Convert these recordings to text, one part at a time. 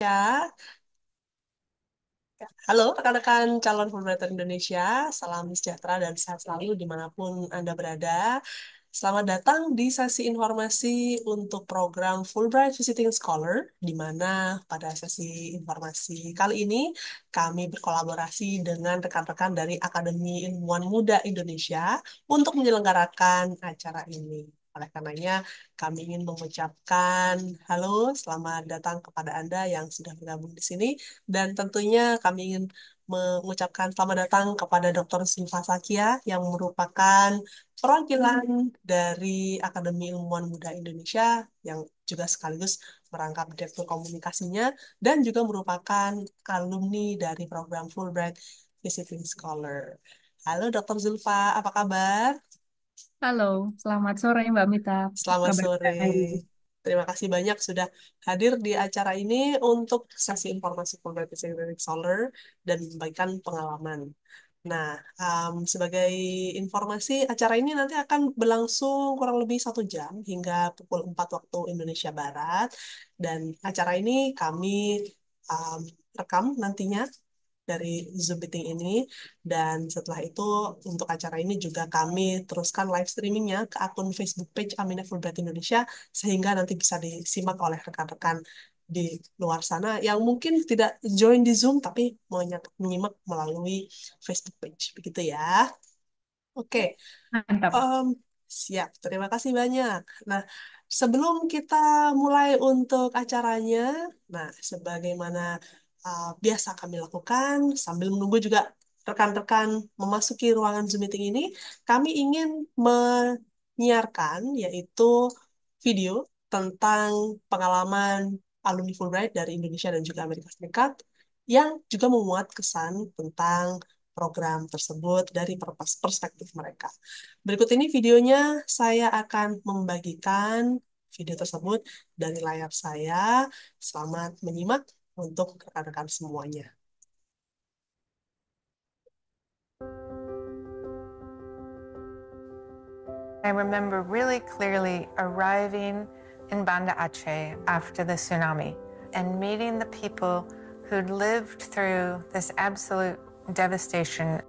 Ya, halo rekan-rekan calon Fulbrighter Indonesia, salam sejahtera dan sehat selalu dimanapun Anda berada. Selamat datang di sesi informasi untuk program Fulbright Visiting Scholar, di mana pada sesi informasi kali ini kami berkolaborasi dengan rekan-rekan dari Akademi Ilmuwan Muda Indonesia untuk menyelenggarakan acara ini. Oleh karenanya, kami ingin mengucapkan halo, selamat datang kepada Anda yang sudah bergabung di sini. Dan tentunya kami ingin mengucapkan selamat datang kepada Dr. Zulfa Sakia yang merupakan perwakilan dari Akademi Ilmuwan Muda Indonesia yang juga sekaligus merangkap Direktur Komunikasinya dan juga merupakan alumni dari program Fulbright Visiting Scholar. Halo Dr. Zulfa, apa kabar? Halo, selamat sore Mbak Mita. Selamat Kabar sore. baik. Terima kasih banyak sudah hadir di acara ini untuk sesi informasi Fulbright Visiting Scholar dan membagikan pengalaman. Nah, sebagai informasi, acara ini nanti akan berlangsung kurang lebih 1 jam hingga pukul 4 waktu Indonesia Barat. Dan acara ini kami um, rekam nantinya dari Zoom meeting ini. Dan setelah itu, untuk acara ini juga kami teruskan live streamingnya ke akun Facebook page Amina Fulbright Indonesia, sehingga nanti bisa disimak oleh rekan-rekan di luar sana yang mungkin tidak join di Zoom, tapi mau menyimak melalui Facebook page. Begitu ya. Oke, Mantap. em, siap. Terima kasih banyak. Nah, sebelum kita mulai untuk acaranya, nah, sebagaimana biasa kami lakukan, sambil menunggu juga rekan-rekan memasuki ruangan Zoom meeting ini, kami ingin menyiarkan, yaitu video tentang pengalaman alumni Fulbright dari Indonesia dan juga Amerika Serikat, yang juga memuat kesan tentang program tersebut dari perspektif mereka. Berikut ini videonya, saya akan membagikan video tersebut dari layar saya. Selamat menyimak untuk rekan-rekan semuanya. I remember really clearly arriving in Banda Aceh after the tsunami and meeting the people who'd lived through this absolute devastation.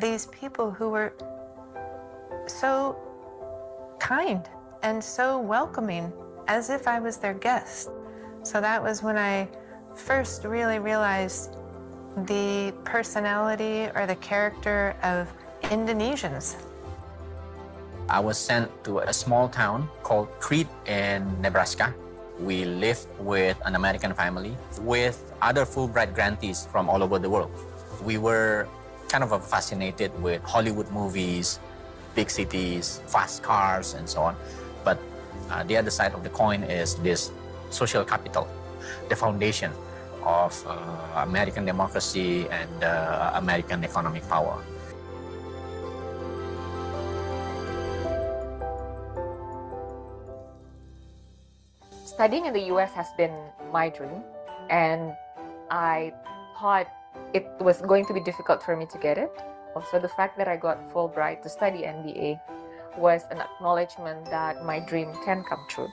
These people who were so kind and so welcoming, as if I was their guest. So that was when I first really realized the personality or the character of Indonesians. I was sent to a small town called Crete in Nebraska. We lived with an American family with other Fulbright grantees from all over the world. We were kind of fascinated with Hollywood movies, big cities, fast cars, and so on. But the other side of the coin is this social capital, the foundation of American democracy and American economic power. Studying in the US has been my dream, and I thought it was going to be difficult for me to get it. Also, the fact that I got Fulbright to study MBA was an acknowledgement that my dream can come true.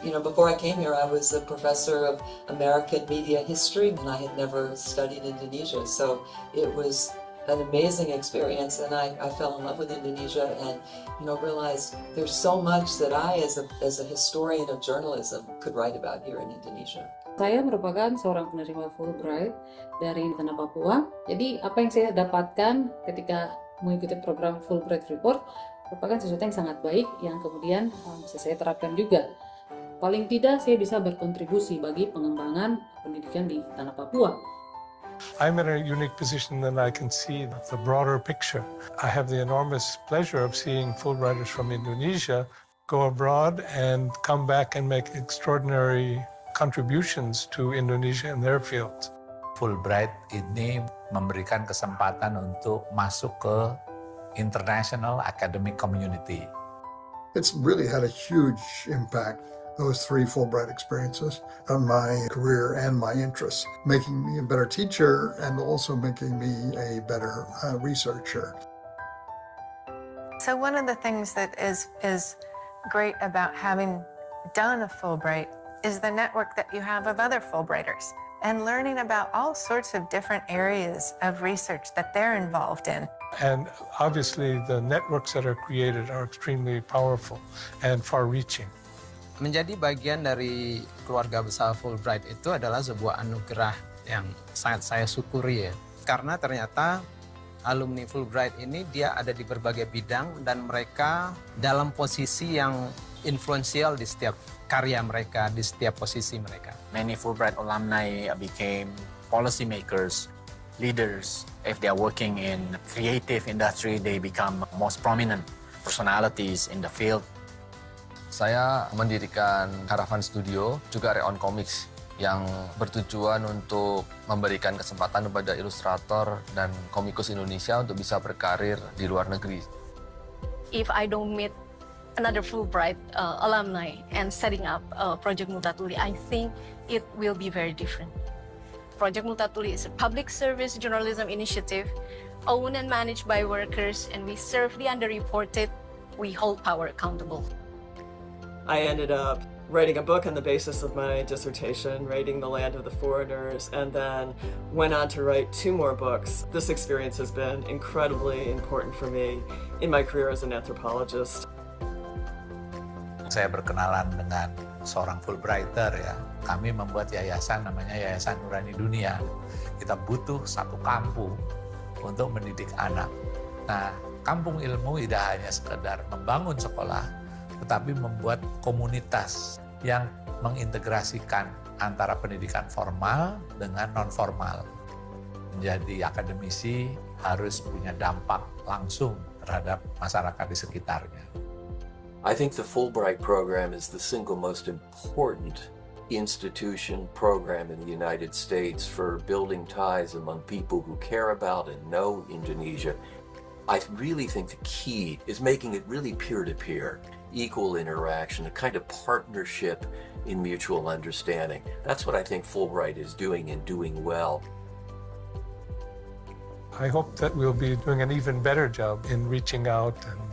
You know, before I came here, I was a professor of American media history, and I had never studied Indonesia. So it was an amazing experience, and I fell in love with Indonesia and, you know, realized there's so much that I, as a historian of journalism, could write about here in Indonesia. Saya merupakan seorang penerima Fulbright dari Tanah Papua. Jadi apa yang saya dapatkan ketika mengikuti program Fulbright Report merupakan sesuatu yang sangat baik yang kemudian bisa saya terapkan juga. Paling tidak saya bisa berkontribusi bagi pengembangan pendidikan di Tanah Papua. I'm in a unique position that I can see the broader picture. I have the enormous pleasure of seeing Fulbrighters from Indonesia go abroad and come back and make extraordinary contributions to Indonesia in their fields. Fulbright ini memberikan kesempatan untuk masuk ke international academic community. It's really had a huge impact, those 3 Fulbright experiences, on my career and my interests, making me a better teacher and also making me a better researcher. So one of the things that is great about having done a Fulbright is the network that you have of other Fulbrighters and learning about all sorts of different areas of research that they're involved in. And obviously, the networks that are created are extremely powerful and far-reaching. Menjadi bagian dari keluarga besar Fulbright itu adalah sebuah anugerah yang sangat saya syukuri ya. Karena ternyata alumni Fulbright ini dia ada di berbagai bidang dan mereka dalam posisi yang influential di setiap karya mereka, di setiap posisi mereka. Many Fulbright alumni became policymakers, leaders. If they are working in creative industry, they become most prominent personalities in the field. Saya mendirikan Caravan Studio, juga Reon Comics, yang bertujuan untuk memberikan kesempatan kepada ilustrator dan komikus Indonesia untuk bisa berkarir di luar negeri. If I don't meet another Fulbright alumni and setting up Project Multatuli, I think it will be very different. Project Multatuli is a public service journalism initiative owned and managed by workers, and we serve the underreported. We hold power accountable. I ended up writing a book on the basis of my dissertation, Raiding the Land of the Foreigners, and then went on to write 2 more books. This experience has been incredibly important for me in my career as an anthropologist. Saya berkenalan dengan seorang Fulbrighter ya. Kami membuat yayasan namanya Yayasan Nurani Dunia. Kita butuh satu kampung untuk mendidik anak. Nah, kampung ilmu tidak hanya sekedar membangun sekolah, tetapi membuat komunitas yang mengintegrasikan antara pendidikan formal dengan non-formal. Menjadi akademisi harus punya dampak langsung terhadap masyarakat di sekitarnya. I think the Fulbright program is the single most important institution program in the United States for building ties among people who care about and know Indonesia. I really think the key is making it really peer-to-peer, equal interaction, a kind of partnership in mutual understanding. That's what I think Fulbright is doing and doing well. I hope that we'll be doing an even better job in reaching out and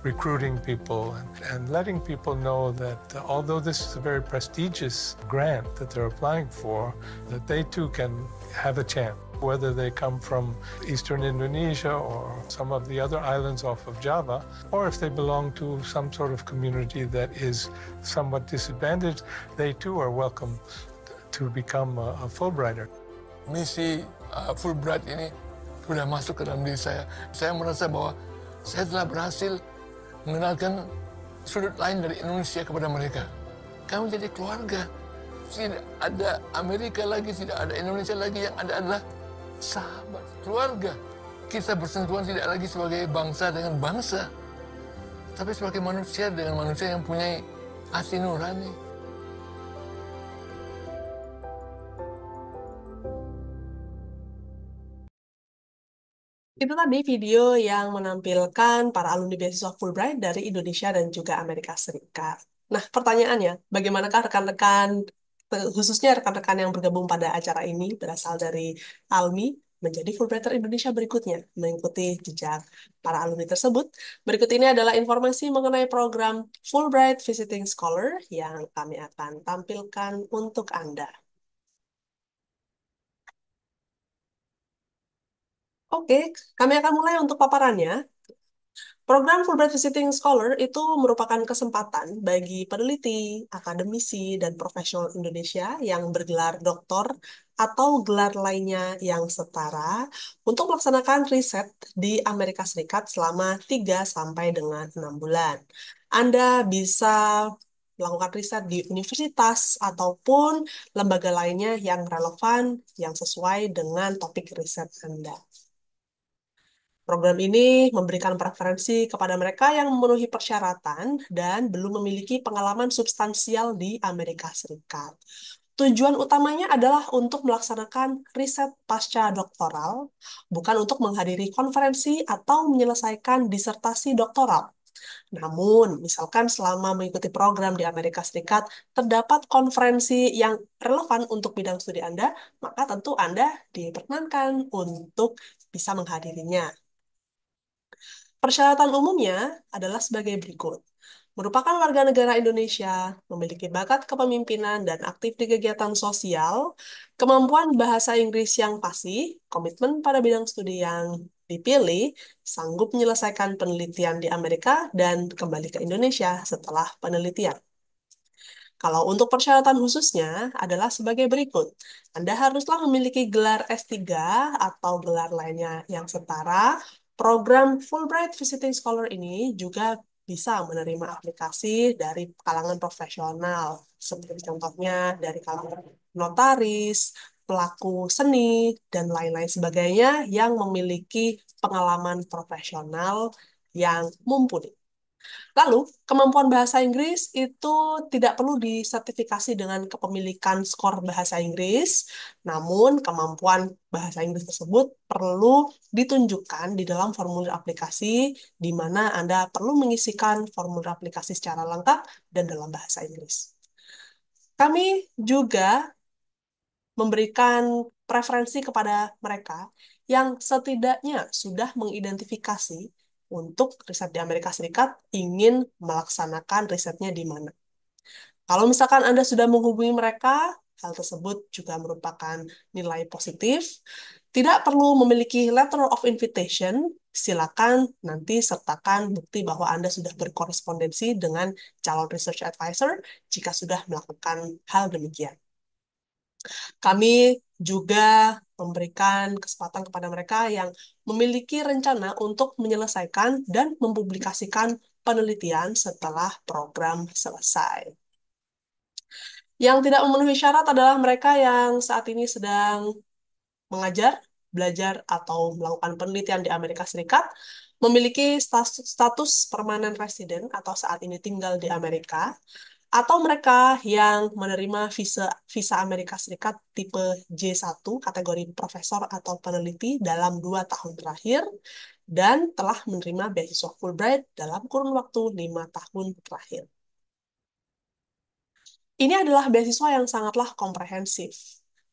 recruiting people and letting people know that although this is a very prestigious grant that they're applying for, that they too can have a chance. Whether they come from Eastern Indonesia or some of the other islands off of Java, or if they belong to some sort of community that is somewhat disadvantaged, they too are welcome to become a Fulbrighter. Misi Fulbright ini sudah masuk ke dalam diri saya. Saya merasa bahwa saya telah berhasil mengenalkan sudut lain dari Indonesia kepada mereka. Kami jadi keluarga. Tidak ada Amerika lagi, tidak ada Indonesia lagi, yang ada adalah sahabat, keluarga. Kita bersentuhan tidak lagi sebagai bangsa dengan bangsa, tapi sebagai manusia dengan manusia yang punya hati nurani. Itu tadi video yang menampilkan para alumni beasiswa Fulbright dari Indonesia dan juga Amerika Serikat. Nah, pertanyaannya, bagaimanakah rekan-rekan, khususnya rekan-rekan yang bergabung pada acara ini berasal dari ALMI, menjadi Fulbrighter Indonesia berikutnya, mengikuti jejak para alumni tersebut. Berikut ini adalah informasi mengenai program Fulbright Visiting Scholar yang kami akan tampilkan untuk Anda. Oke, kami akan mulai untuk paparannya. Program Fulbright Visiting Scholar itu merupakan kesempatan bagi peneliti, akademisi, dan profesional Indonesia yang bergelar doktor atau gelar lainnya yang setara untuk melaksanakan riset di Amerika Serikat selama 3 sampai dengan 6 bulan. Anda bisa melakukan riset di universitas ataupun lembaga lainnya yang relevan, yang sesuai dengan topik riset Anda. Program ini memberikan preferensi kepada mereka yang memenuhi persyaratan dan belum memiliki pengalaman substansial di Amerika Serikat. Tujuan utamanya adalah untuk melaksanakan riset pasca doktoral, bukan untuk menghadiri konferensi atau menyelesaikan disertasi doktoral. Namun, misalkan selama mengikuti program di Amerika Serikat, terdapat konferensi yang relevan untuk bidang studi Anda, maka tentu Anda diperkenankan untuk bisa menghadirinya. Persyaratan umumnya adalah sebagai berikut. merupakan warga negara Indonesia, memiliki bakat kepemimpinan dan aktif di kegiatan sosial, kemampuan bahasa Inggris yang fasih, komitmen pada bidang studi yang dipilih, sanggup menyelesaikan penelitian di Amerika, dan kembali ke Indonesia setelah penelitian. Kalau untuk persyaratan khususnya adalah sebagai berikut. Anda haruslah memiliki gelar S3 atau gelar lainnya yang setara. Program Fulbright Visiting Scholar ini juga bisa menerima aplikasi dari kalangan profesional, seperti contohnya dari kalangan notaris, pelaku seni, dan lain-lain sebagainya yang memiliki pengalaman profesional yang mumpuni. Lalu, kemampuan bahasa Inggris itu tidak perlu disertifikasi dengan kepemilikan skor bahasa Inggris, namun kemampuan bahasa Inggris tersebut perlu ditunjukkan di dalam formulir aplikasi, di mana Anda perlu mengisikan formulir aplikasi secara lengkap dan dalam bahasa Inggris. Kami juga memberikan preferensi kepada mereka yang setidaknya sudah mengidentifikasi untuk riset di Amerika Serikat ingin melaksanakan risetnya di mana. Kalau misalkan Anda sudah menghubungi mereka, hal tersebut juga merupakan nilai positif. Tidak perlu memiliki letter of invitation, silakan nanti sertakan bukti bahwa Anda sudah berkorespondensi dengan calon research advisor jika sudah melakukan hal demikian. Kami juga memberikan kesempatan kepada mereka yang memiliki rencana untuk menyelesaikan dan mempublikasikan penelitian setelah program selesai. Yang tidak memenuhi syarat adalah mereka yang saat ini sedang mengajar, belajar, atau melakukan penelitian di Amerika Serikat, memiliki status permanen resident atau saat ini tinggal di Amerika, atau mereka yang menerima visa Amerika Serikat tipe J1 kategori profesor atau peneliti dalam 2 tahun terakhir dan telah menerima beasiswa Fulbright dalam kurun waktu 5 tahun terakhir. Ini adalah beasiswa yang sangatlah komprehensif.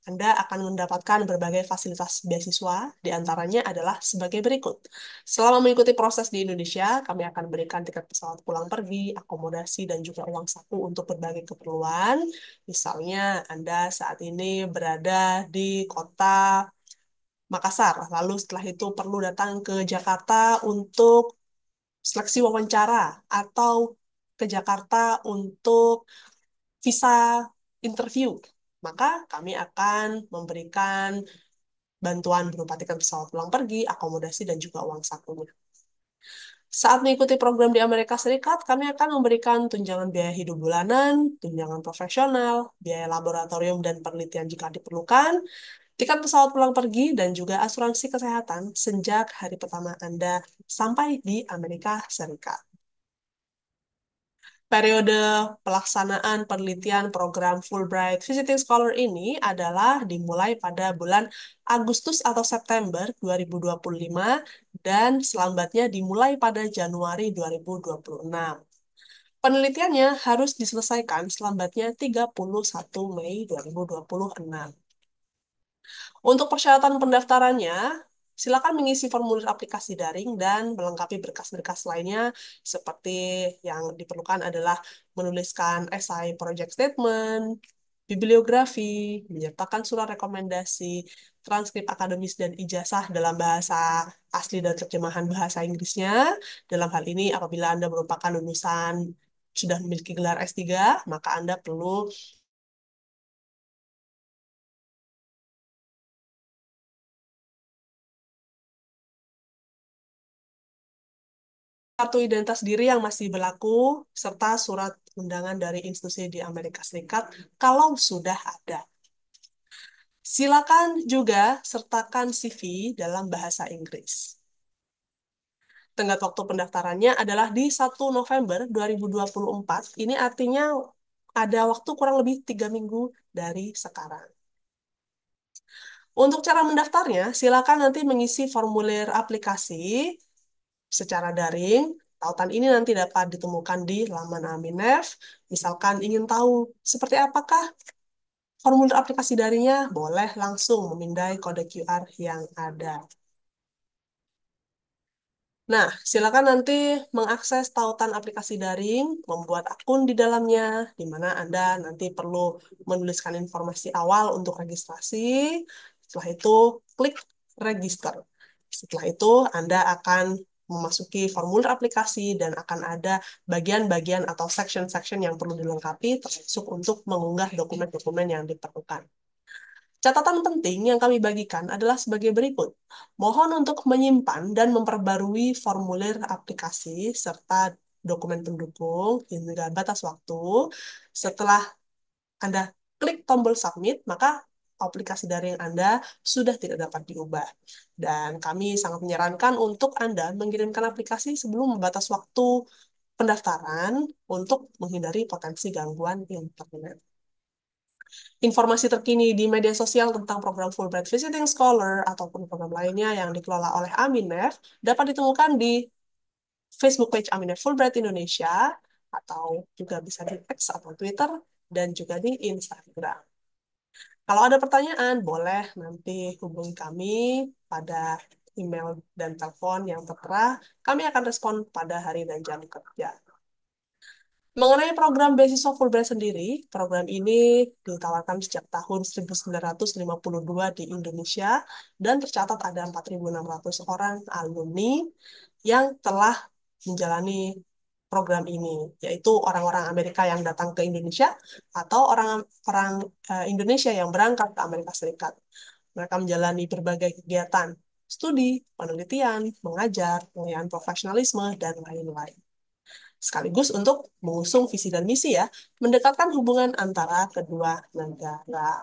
Anda akan mendapatkan berbagai fasilitas beasiswa, diantaranya adalah sebagai berikut. Selama mengikuti proses di Indonesia, kami akan berikan tiket pesawat pulang pergi, akomodasi, dan juga uang saku untuk berbagai keperluan. Misalnya, Anda saat ini berada di kota Makassar, lalu setelah itu perlu datang ke Jakarta untuk seleksi wawancara, atau ke Jakarta untuk visa interview, maka kami akan memberikan bantuan berupa tiket pesawat pulang pergi, akomodasi, dan juga uang sakunya. Saat mengikuti program di Amerika Serikat, kami akan memberikan tunjangan biaya hidup bulanan, tunjangan profesional, biaya laboratorium dan penelitian jika diperlukan, tiket pesawat pulang pergi, dan juga asuransi kesehatan sejak hari pertama Anda sampai di Amerika Serikat. Periode pelaksanaan penelitian program Fulbright Visiting Scholar ini adalah dimulai pada bulan Agustus atau September 2025 dan selambatnya dimulai pada Januari 2026. Penelitiannya harus diselesaikan selambatnya 31 Mei 2026. Untuk persyaratan pendaftarannya, silakan mengisi formulir aplikasi daring dan melengkapi berkas-berkas lainnya seperti yang diperlukan adalah menuliskan esai project statement, bibliografi, menyertakan surat rekomendasi, transkrip akademis dan ijazah dalam bahasa asli dan terjemahan bahasa Inggrisnya. Dalam hal ini, apabila Anda merupakan lulusan sudah memiliki gelar S3, maka Anda perlu kartu identitas diri yang masih berlaku, serta surat undangan dari institusi di Amerika Serikat kalau sudah ada. Silakan juga sertakan CV dalam bahasa Inggris. Tenggat waktu pendaftarannya adalah di 1 November 2024. Ini artinya ada waktu kurang lebih 3 minggu dari sekarang. Untuk cara mendaftarnya, silakan nanti mengisi formulir aplikasi secara daring. Tautan ini nanti dapat ditemukan di laman Aminef. Misalkan ingin tahu seperti apakah formulir aplikasi daringnya, boleh langsung memindai kode QR yang ada. Nah, silakan nanti mengakses tautan aplikasi daring, membuat akun di dalamnya, di mana Anda nanti perlu menuliskan informasi awal untuk registrasi. Setelah itu, klik register. Setelah itu, Anda akan memasuki formulir aplikasi dan akan ada bagian-bagian atau section-section yang perlu dilengkapi, termasuk untuk mengunggah dokumen-dokumen yang diperlukan. Catatan penting yang kami bagikan adalah sebagai berikut. Mohon untuk menyimpan dan memperbarui formulir aplikasi serta dokumen pendukung hingga batas waktu. Setelah Anda klik tombol submit, maka aplikasi daring Anda sudah tidak dapat diubah. Dan kami sangat menyarankan untuk Anda mengirimkan aplikasi sebelum batas waktu pendaftaran untuk menghindari potensi gangguan internet. Informasi terkini di media sosial tentang program Fulbright Visiting Scholar ataupun program lainnya yang dikelola oleh Aminef dapat ditemukan di Facebook page Aminef Fulbright Indonesia atau juga bisa di X atau Twitter dan juga di Instagram. Kalau ada pertanyaan, boleh nanti hubungi kami pada email dan telepon yang tertera. Kami akan respon pada hari dan jam kerja. Mengenai program beasiswa Fulbright sendiri, program ini ditawarkan sejak tahun 1952 di Indonesia dan tercatat ada 4.600 orang alumni yang telah menjalani program ini, yaitu orang-orang Amerika yang datang ke Indonesia atau orang-orang Indonesia yang berangkat ke Amerika Serikat. Mereka menjalani berbagai kegiatan, studi, penelitian, mengajar, penilaian profesionalisme, dan lain-lain. Sekaligus untuk mengusung visi dan misi ya, mendekatkan hubungan antara kedua negara.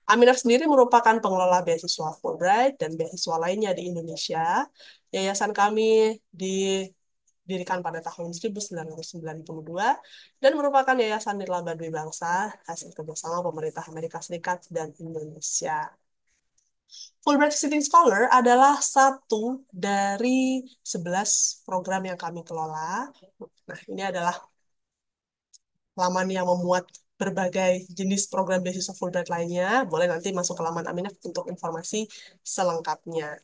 Aminaf sendiri merupakan pengelola beasiswa Fulbright dan beasiswa lainnya di Indonesia. Yayasan kami didirikan pada tahun 1992 dan merupakan yayasan nirlaba dwi bangsa hasil kerjasama pemerintah Amerika Serikat dan Indonesia. Fulbright Visiting Scholar adalah satu dari 11 program yang kami kelola. Nah, ini adalah laman yang memuat berbagai jenis program beasiswa Fulbright lainnya. Boleh nanti masuk ke laman Aminef untuk informasi selengkapnya.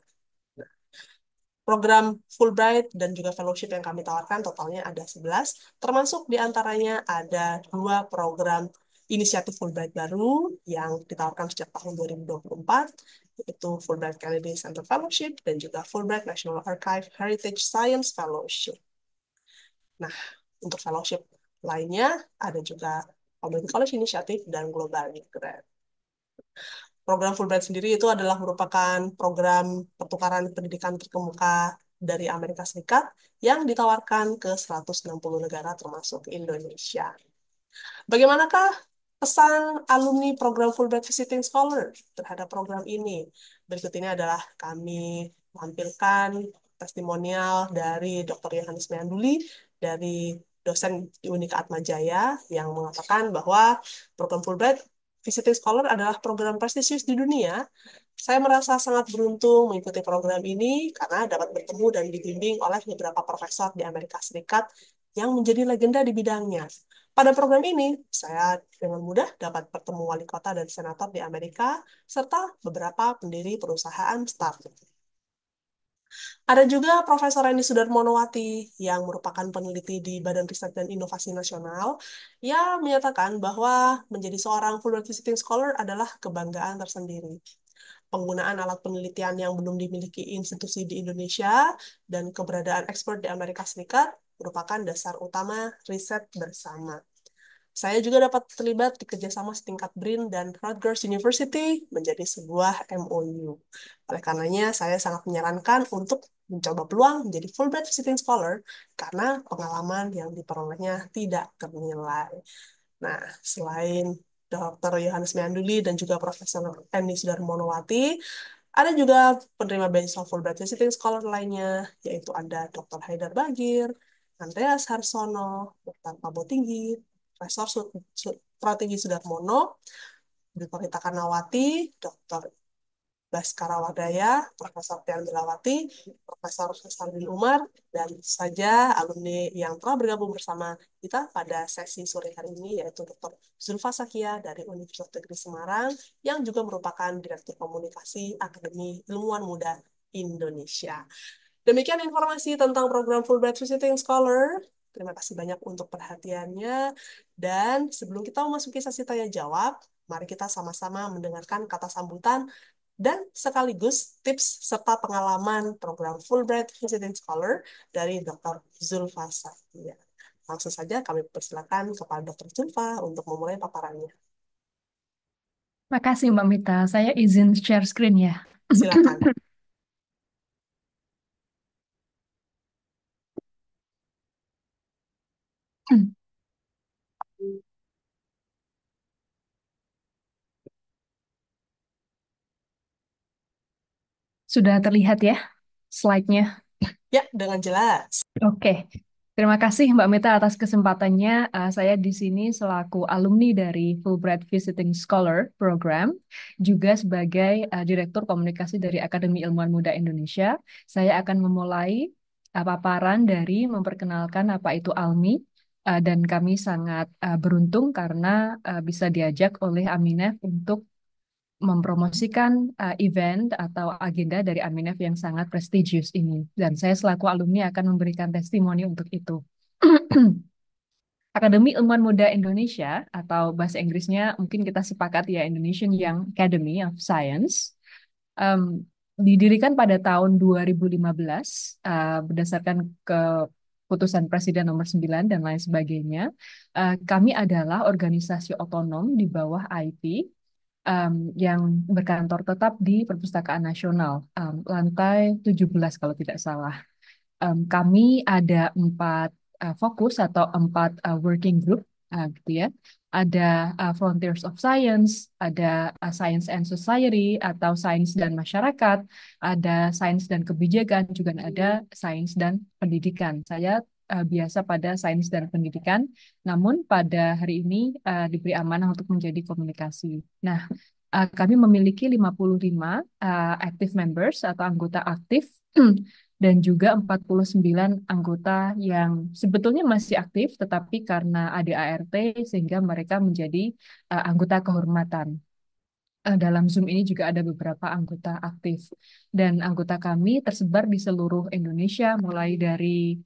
Program Fulbright dan juga fellowship yang kami tawarkan totalnya ada 11, termasuk diantaranya ada 2 program inisiatif Fulbright baru yang ditawarkan sejak tahun 2024, yaitu Fulbright Kennedy Center Fellowship dan juga Fulbright National Archive Heritage Science Fellowship. Nah, untuk fellowship lainnya ada juga Community College Initiative dan Global Grant. Program Fulbright sendiri itu adalah merupakan program pertukaran pendidikan terkemuka dari Amerika Serikat yang ditawarkan ke 160 negara termasuk Indonesia. Bagaimanakah pesan alumni program Fulbright Visiting Scholar terhadap program ini? Berikut ini adalah kami tampilkan testimonial dari Dr. Yohanes Meanduli dari dosen di Unika Atmajaya yang mengatakan bahwa program Fulbright Visiting Scholar adalah program prestisius di dunia. Saya merasa sangat beruntung mengikuti program ini karena dapat bertemu dan dibimbing oleh beberapa profesor di Amerika Serikat yang menjadi legenda di bidangnya. Pada program ini, saya dengan mudah dapat bertemu wali kota dan senator di Amerika, serta beberapa pendiri perusahaan startup. Ada juga Profesor Reni Sudarmonowati yang merupakan peneliti di Badan Riset dan Inovasi Nasional yang menyatakan bahwa menjadi seorang Fulbright Visiting Scholar adalah kebanggaan tersendiri. Penggunaan alat penelitian yang belum dimiliki institusi di Indonesia dan keberadaan expert di Amerika Serikat merupakan dasar utama riset bersama. Saya juga dapat terlibat di kerjasama setingkat BRIN dan Rutgers University menjadi sebuah MOU. Oleh karenanya, saya sangat menyarankan untuk mencoba peluang menjadi Fulbright Visiting Scholar karena pengalaman yang diperolehnya tidak ternilai. Nah, selain Dr. Yohanes Meanduli dan juga Profesor Eni Sudarmonowati, ada juga penerima beasiswa Fulbright Visiting Scholar lainnya, yaitu ada Dr. Haidar Bagir, Andreas Harsono, Dr. Pabo Tinggi, Profesor Pratiwi Sudarmono, Dr. Rita Karnawati, Dr. Baskara Wadaya, Profesor Tian Belawati, Profesor Saldin Umar, dan saja alumni yang telah bergabung bersama kita pada sesi sore hari ini, yaitu Dr. Zulfa Sakia dari Universitas Negeri Semarang, yang juga merupakan Direktur Komunikasi Akademi Ilmuwan Muda Indonesia. Demikian informasi tentang program Fulbright Visiting Scholar. Terima kasih banyak untuk perhatiannya. Dan sebelum kita memasuki sesi tanya jawab, mari kita sama-sama mendengarkan kata sambutan dan sekaligus tips serta pengalaman program Fulbright Visiting Scholar dari Dr. Zulfa Safia. Langsung saja kami persilakan kepada Dr. Zulfa untuk memulai paparannya. Makasih Mbak Mita. Saya izin share screen ya. Silakan. Sudah terlihat ya slide-nya? Ya, dengan jelas. Oke. Terima kasih Mbak Mita atas kesempatannya. Saya di sini selaku alumni dari Fulbright Visiting Scholar Program, juga sebagai Direktur Komunikasi dari Akademi Ilmuwan Muda Indonesia. Saya akan memulai paparan dari memperkenalkan apa itu ALMI, dan kami sangat beruntung karena bisa diajak oleh Aminef untuk mempromosikan event atau agenda dari Aminef yang sangat prestigious ini. Dan saya selaku alumni akan memberikan testimoni untuk itu. Akademi Ilmuwan Muda Indonesia atau bahasa Inggrisnya mungkin kita sepakat ya, Indonesian Young Academy of Science, didirikan pada tahun 2015 berdasarkan keputusan Presiden nomor 9 dan lain sebagainya. Kami adalah organisasi otonom di bawah IP yang berkantor tetap di Perpustakaan Nasional, lantai 17 kalau tidak salah. Kami ada 4 fokus atau 4 working group, gitu ya. Ada Frontiers of Science, ada Science and Society atau Sains dan Masyarakat, ada Sains dan Kebijakan, juga ada Sains dan Pendidikan. Saya biasa pada Sains dan Pendidikan, namun pada hari ini diberi amanah untuk menjadi komunikasi. Nah, kami memiliki 55 active members atau anggota aktif dan juga 49 anggota yang sebetulnya masih aktif tetapi karena ada ART sehingga mereka menjadi anggota kehormatan. Dalam Zoom ini juga ada beberapa anggota aktif dan anggota kami tersebar di seluruh Indonesia mulai dari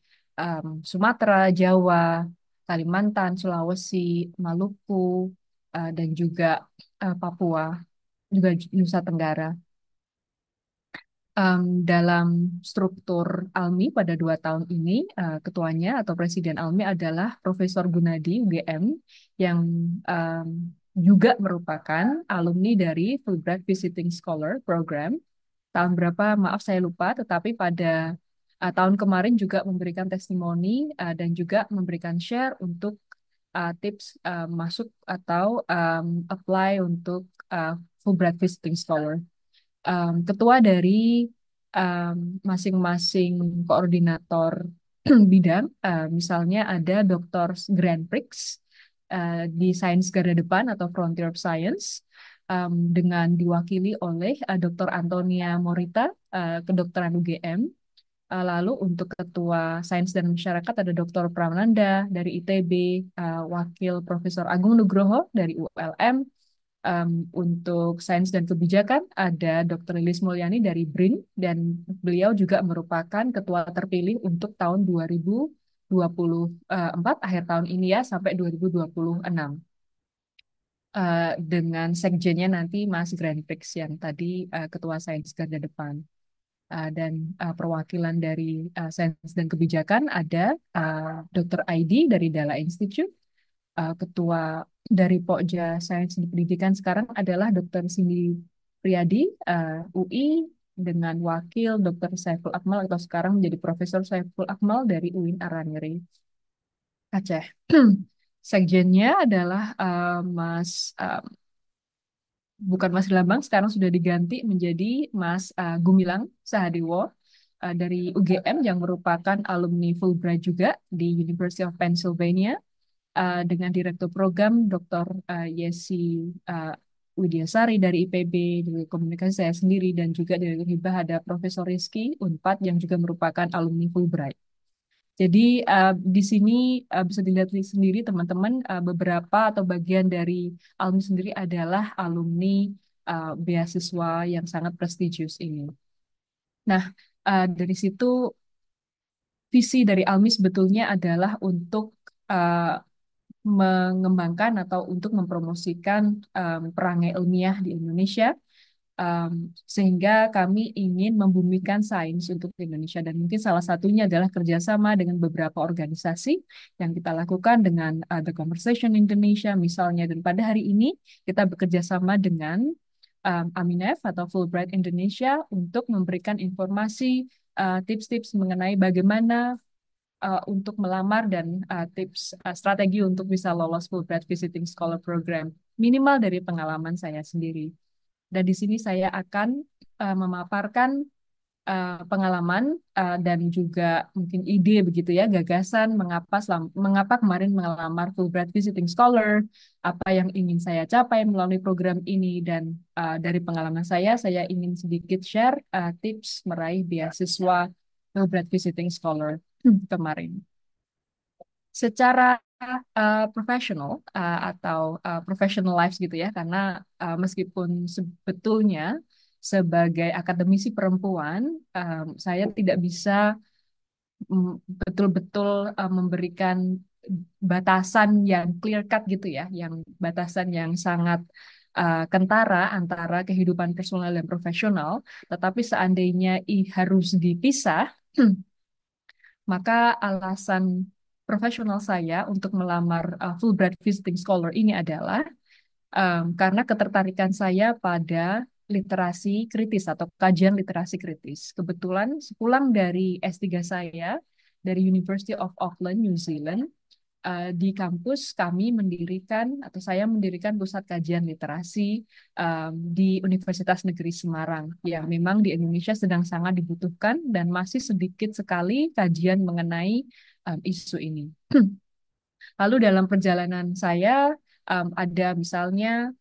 Sumatera, Jawa, Kalimantan, Sulawesi, Maluku, dan juga Papua, juga Nusa Tenggara. Dalam struktur ALMI pada 2 tahun ini, ketuanya atau Presiden ALMI adalah Profesor Gunadi UGM yang juga merupakan alumni dari Fulbright Visiting Scholar Program. Tahun berapa, maaf saya lupa, tetapi pada tahun kemarin juga memberikan testimoni dan juga memberikan share untuk tips masuk atau apply untuk Fulbright Visiting Scholar. Ketua dari masing-masing koordinator bidang, misalnya ada Dr. Grand Prix di Sains Garda Depan atau Frontier of Science, dengan diwakili oleh Dr. Antonia Morita, kedokteran UGM. Lalu untuk Ketua Sains dan Masyarakat ada Dr. Prananda dari ITB, Wakil Profesor Agung Nugroho dari ULM. Untuk Sains dan Kebijakan ada Dr. Lilis Mulyani dari BRIN dan beliau juga merupakan ketua terpilih untuk tahun 2024 akhir tahun ini ya sampai 2026. Dengan sekjennya nanti Mas Grand Prix yang tadi Ketua Sains Garda Depan. Dan perwakilan dari Sains dan Kebijakan ada Dr. Aidi dari Dala Institute. Ketua dari Pokja Sains dan Pendidikan sekarang adalah Dr. Cindy Priadi, UI, dengan wakil Dr. Saiful Akmal atau sekarang menjadi Profesor Saiful Akmal dari UIN Araniri, Aceh. Sekjennya adalah bukan Mas Lambang, sekarang sudah diganti menjadi Mas Gumilang Sahadewo dari UGM yang merupakan alumni Fulbright juga di University of Pennsylvania, dengan Direktur Program Dr. Yesi Widyasari dari IPB, dari Komunikasi saya sendiri, dan juga dari Hibah ada Profesor Rizky Unpad yang juga merupakan alumni Fulbright. Jadi di sini bisa dilihat sendiri teman-teman, beberapa atau bagian dari alumni sendiri adalah alumni beasiswa yang sangat prestigious ini. Nah, dari situ visi dari ALMI sebetulnya adalah untuk uh, mengembangkan atau untuk mempromosikan perangai ilmiah di Indonesia, sehingga kami ingin membumikan sains untuk Indonesia, dan mungkin salah satunya adalah kerjasama dengan beberapa organisasi yang kita lakukan dengan The Conversation Indonesia misalnya, dan pada hari ini kita bekerja sama dengan Aminef atau Fulbright Indonesia untuk memberikan informasi, tips-tips mengenai bagaimana untuk melamar dan tips strategi untuk bisa lolos Fulbright Visiting Scholar Program, minimal dari pengalaman saya sendiri. Dan di sini saya akan memaparkan pengalaman dan juga mungkin ide begitu ya, gagasan mengapa kemarin melamar Fulbright Visiting Scholar, apa yang ingin saya capai melalui program ini, dan dari pengalaman saya ingin sedikit share tips meraih beasiswa Fulbright Visiting Scholar kemarin. Secara profesional atau professional lives gitu ya, karena meskipun sebetulnya sebagai akademisi perempuan saya tidak bisa betul-betul memberikan batasan yang clear cut gitu ya, yang batasan yang sangat kentara antara kehidupan personal dan profesional. Tetapi seandainya harus dipisah, maka alasan profesional saya untuk melamar Fulbright Visiting Scholar ini adalah karena ketertarikan saya pada literasi kritis atau kajian literasi kritis. Kebetulan sepulang dari S3 saya dari University of Auckland, New Zealand, di kampus kami mendirikan atau saya mendirikan pusat kajian literasi di Universitas Negeri Semarang, yang memang di Indonesia sedang sangat dibutuhkan dan masih sedikit sekali kajian mengenai isu ini. Lalu dalam perjalanan saya ada misalnya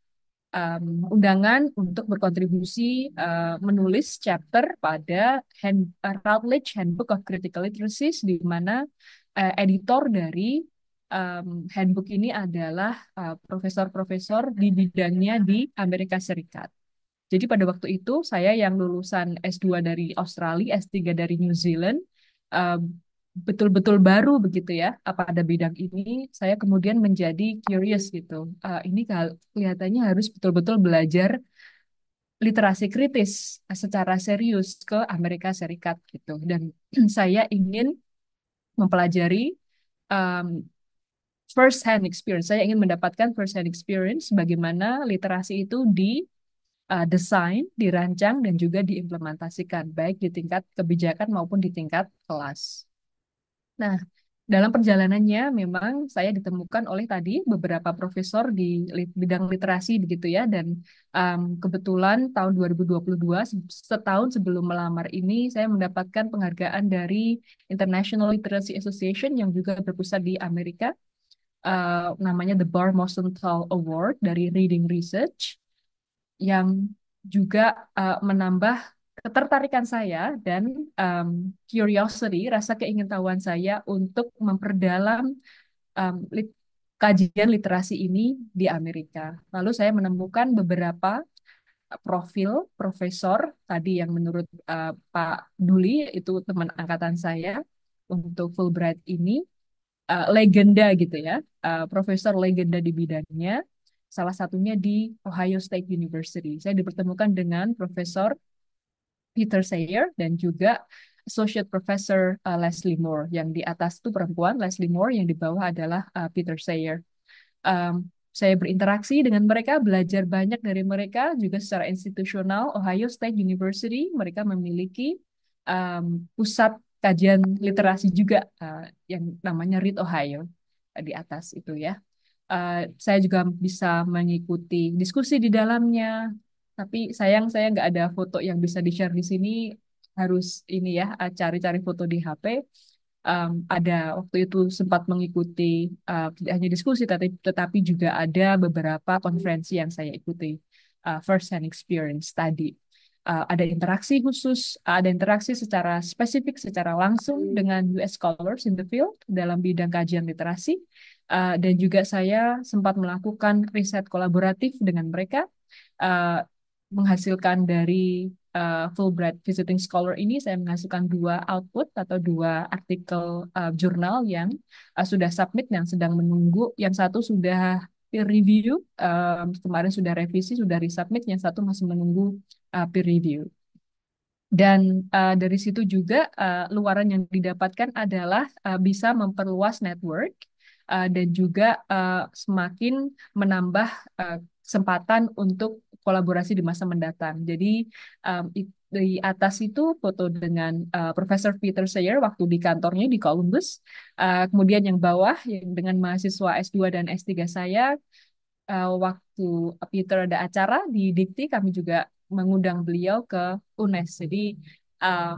undangan untuk berkontribusi menulis chapter pada Routledge Handbook of Critical Literacy, di mana editor dari handbook ini adalah profesor-profesor di bidangnya di Amerika Serikat. Jadi pada waktu itu saya yang lulusan S2 dari Australia, S3 dari New Zealand, betul-betul baru begitu ya pada bidang ini, saya kemudian menjadi curious gitu. Ini kelihatannya harus betul-betul belajar literasi kritis secara serius ke Amerika Serikat gitu. Dan saya ingin mempelajari first hand experience. Saya ingin mendapatkan first hand experience bagaimana literasi itu desain, dirancang, dan juga diimplementasikan, baik di tingkat kebijakan maupun di tingkat kelas. Nah, dalam perjalanannya memang saya ditemukan oleh tadi beberapa profesor di bidang literasi begitu ya, dan kebetulan tahun 2022, setahun sebelum melamar ini, saya mendapatkan penghargaan dari International Literacy Association yang juga berpusat di Amerika, namanya The Bar Mosenthal Award dari Reading Research, yang juga menambah ketertarikan saya dan curiosity, rasa keingintahuan saya untuk memperdalam kajian literasi ini di Amerika. Lalu saya menemukan beberapa profil profesor tadi yang menurut Pak Duli, itu teman angkatan saya untuk Fulbright ini, legenda gitu ya, profesor legenda di bidangnya. Salah satunya di Ohio State University. Saya dipertemukan dengan Profesor Peter Sayer dan juga Associate Professor Leslie Moore. Yang di atas itu perempuan, Leslie Moore, yang di bawah adalah Peter Sayer. Saya berinteraksi dengan mereka, belajar banyak dari mereka, juga secara institusional. Ohio State University, mereka memiliki pusat kajian literasi juga yang namanya Read Ohio di atas itu ya. Saya juga bisa mengikuti diskusi di dalamnya, tapi sayang saya nggak ada foto yang bisa di-share di sini. Harus ini ya, cari-cari foto di HP. Ada waktu itu sempat mengikuti tidak hanya diskusi, tetapi juga ada beberapa konferensi yang saya ikuti, first hand experience tadi. Ada interaksi khusus, ada interaksi secara spesifik, secara langsung dengan US scholars in the field dalam bidang kajian literasi. Dan juga saya sempat melakukan riset kolaboratif dengan mereka, menghasilkan dari Fulbright Visiting Scholar ini saya menghasilkan 2 output atau 2 artikel jurnal yang sudah submit, yang sedang menunggu. Yang satu sudah peer review, kemarin sudah revisi, sudah resubmit. Yang satu masih menunggu peer review. Dan dari situ juga luaran yang didapatkan adalah bisa memperluas network dan juga semakin menambah kesempatan untuk kolaborasi di masa mendatang. Jadi di atas itu foto dengan Profesor Peter Sayer waktu di kantornya di Columbus. Kemudian yang bawah yang dengan mahasiswa S2 dan S3 saya, waktu Peter ada acara di Dikti, kami juga mengundang beliau ke UNES. Jadi uh,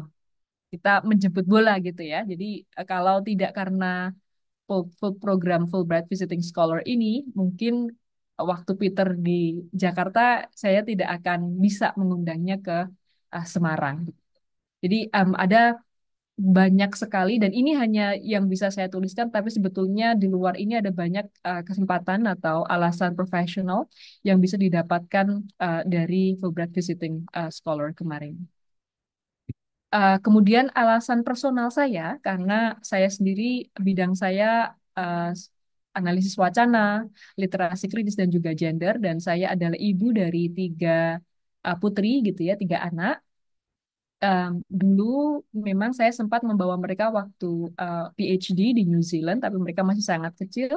kita menjemput bola gitu ya. Jadi kalau tidak karena program Fulbright Visiting Scholar ini, mungkin waktu Peter di Jakarta, saya tidak akan bisa mengundangnya ke Semarang. Jadi ada banyak sekali, dan ini hanya yang bisa saya tuliskan, tapi sebetulnya di luar ini ada banyak kesempatan atau alasan profesional yang bisa didapatkan dari Fulbright Visiting Scholar kemarin. Kemudian alasan personal saya, karena saya sendiri bidang saya analisis wacana, literasi kritis, dan juga gender, dan saya adalah ibu dari 3 putri gitu ya, 3 anak. Dulu memang saya sempat membawa mereka waktu PhD di New Zealand, tapi mereka masih sangat kecil.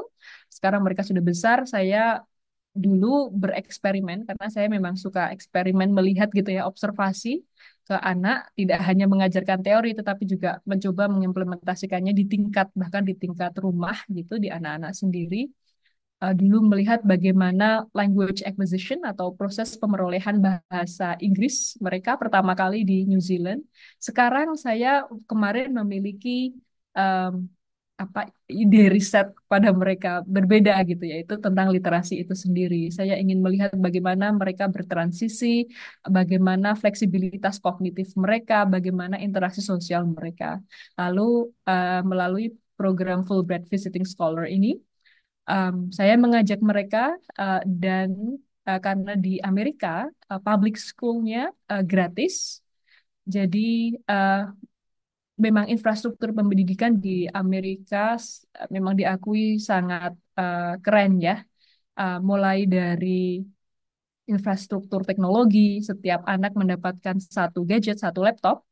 Sekarang mereka sudah besar. Saya dulu bereksperimen karena saya memang suka eksperimen, melihat gitu ya, observasi ke anak, tidak hanya mengajarkan teori tetapi juga mencoba mengimplementasikannya di tingkat, bahkan di tingkat rumah gitu, di anak-anak sendiri. Dulu melihat bagaimana language acquisition atau proses pemerolehan bahasa Inggris mereka pertama kali di New Zealand. Sekarang saya kemarin memiliki ide riset pada mereka berbeda gitu, yaitu tentang literasi itu sendiri. Saya ingin melihat bagaimana mereka bertransisi, bagaimana fleksibilitas kognitif mereka, bagaimana interaksi sosial mereka. Lalu melalui program Fulbright Visiting Scholar ini, saya mengajak mereka dan karena di Amerika public school-nya gratis, jadi memang infrastruktur pendidikan di Amerika memang diakui sangat keren ya. Mulai dari infrastruktur teknologi, setiap anak mendapatkan 1 gadget, 1 laptop,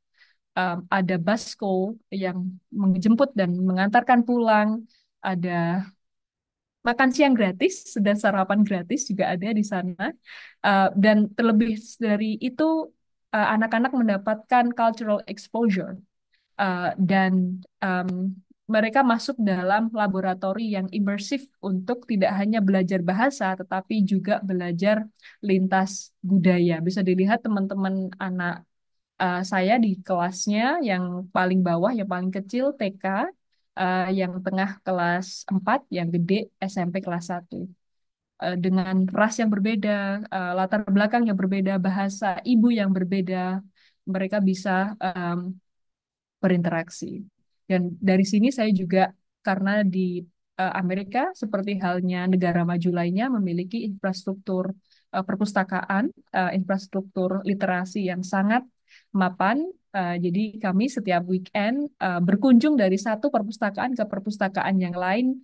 ada bus school yang menjemput dan mengantarkan pulang, ada makan siang gratis dan sarapan gratis juga ada di sana. Dan terlebih dari itu, anak-anak mendapatkan cultural exposure. Dan mereka masuk dalam laboratori yang imersif untuk tidak hanya belajar bahasa, tetapi juga belajar lintas budaya. Bisa dilihat teman-teman anak saya di kelasnya, yang paling bawah, yang paling kecil TK, yang tengah kelas 4, yang gede SMP kelas 1. Dengan ras yang berbeda, latar belakang yang berbeda, bahasa ibu yang berbeda, mereka bisa berinteraksi. Dan dari sini saya juga, karena di Amerika seperti halnya negara maju lainnya memiliki infrastruktur perpustakaan, infrastruktur literasi yang sangat mapan. Jadi kami setiap weekend berkunjung dari satu perpustakaan ke perpustakaan yang lain,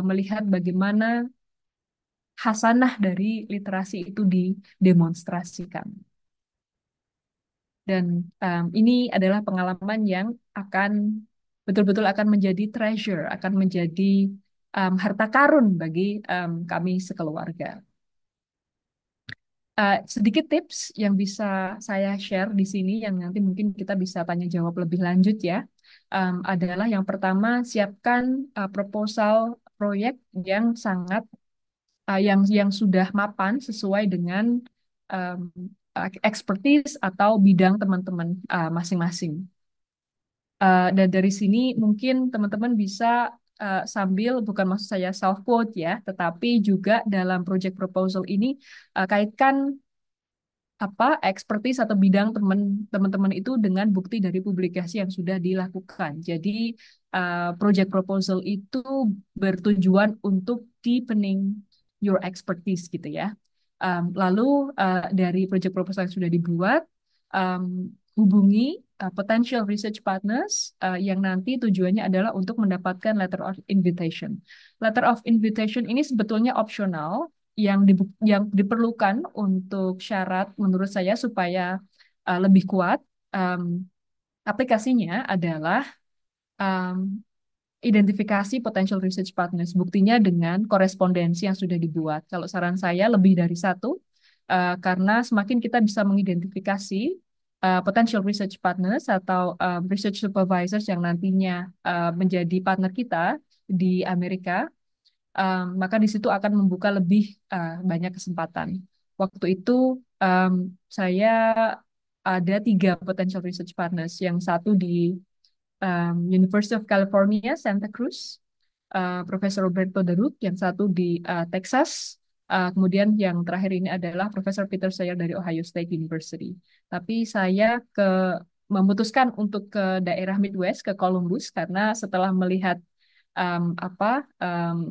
melihat bagaimana hasanah dari literasi itu didemonstrasikan. Dan ini adalah pengalaman yang akan betul-betul akan menjadi treasure, akan menjadi harta karun bagi kami sekeluarga. Sedikit tips yang bisa saya share di sini, yang nanti mungkin kita bisa tanya jawab lebih lanjut ya, adalah yang pertama, siapkan proposal proyek yang sangat yang sudah mapan sesuai dengan expertise atau bidang teman-teman masing-masing. Dan dari sini mungkin teman-teman bisa sambil, bukan maksud saya self quote ya, tetapi juga dalam project proposal ini kaitkan expertise atau bidang teman-teman itu dengan bukti dari publikasi yang sudah dilakukan. Jadi project proposal itu bertujuan untuk deepening your expertise gitu ya. Lalu dari project proposal yang sudah dibuat, hubungi potential research partners yang nanti tujuannya adalah untuk mendapatkan letter of invitation. Letter of invitation ini sebetulnya opsional yang diperlukan untuk syarat menurut saya supaya lebih kuat. Aplikasinya adalah identifikasi potential research partners. Buktinya dengan korespondensi yang sudah dibuat. Kalau saran saya lebih dari satu, karena semakin kita bisa mengidentifikasi potential research partners atau research supervisors yang nantinya menjadi partner kita di Amerika, maka di situ akan membuka lebih banyak kesempatan. Waktu itu saya ada 3 potential research partners, yang satu di University of California, Santa Cruz, Profesor Roberto Darut, yang satu di Texas, kemudian yang terakhir ini adalah Profesor Peter Sayer dari Ohio State University. Tapi saya memutuskan untuk ke daerah Midwest, ke Columbus, karena setelah melihat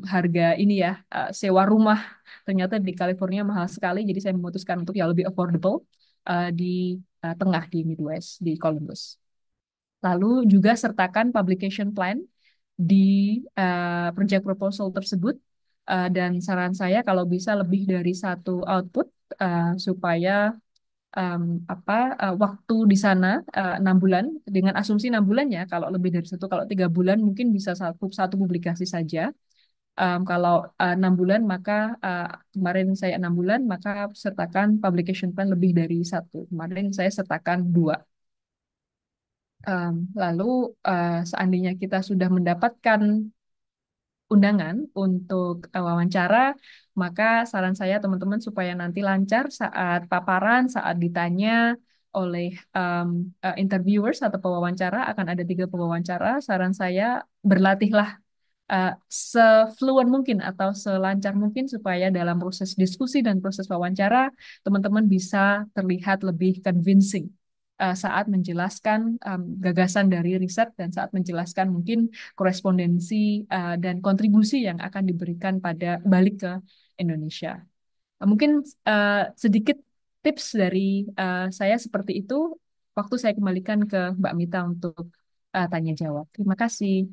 harga ini ya, sewa rumah ternyata di California mahal sekali, jadi saya memutuskan untuk yang lebih affordable di tengah di Midwest, di Columbus. Lalu juga sertakan publication plan di project proposal tersebut, dan saran saya kalau bisa lebih dari satu output supaya waktu di sana 6 bulan, dengan asumsi 6 bulan ya. Kalau lebih dari satu, kalau 3 bulan mungkin bisa satu publikasi saja. Kalau 6 bulan maka kemarin saya 6 bulan, maka sertakan publication plan lebih dari satu. Kemarin saya sertakan 2. Lalu seandainya kita sudah mendapatkan undangan untuk wawancara, maka saran saya teman-teman supaya nanti lancar saat paparan, saat ditanya oleh interviewers atau pewawancara, akan ada 3 pewawancara. Saran saya berlatihlah sefluent mungkin atau selancar mungkin supaya dalam proses diskusi dan proses wawancara teman-teman bisa terlihat lebih convincing saat menjelaskan gagasan dari riset dan saat menjelaskan mungkin korespondensi dan kontribusi yang akan diberikan pada balik ke Indonesia. Mungkin sedikit tips dari saya seperti itu. Waktu saya kembalikan ke Mbak Mita untuk tanya jawab. Terima kasih.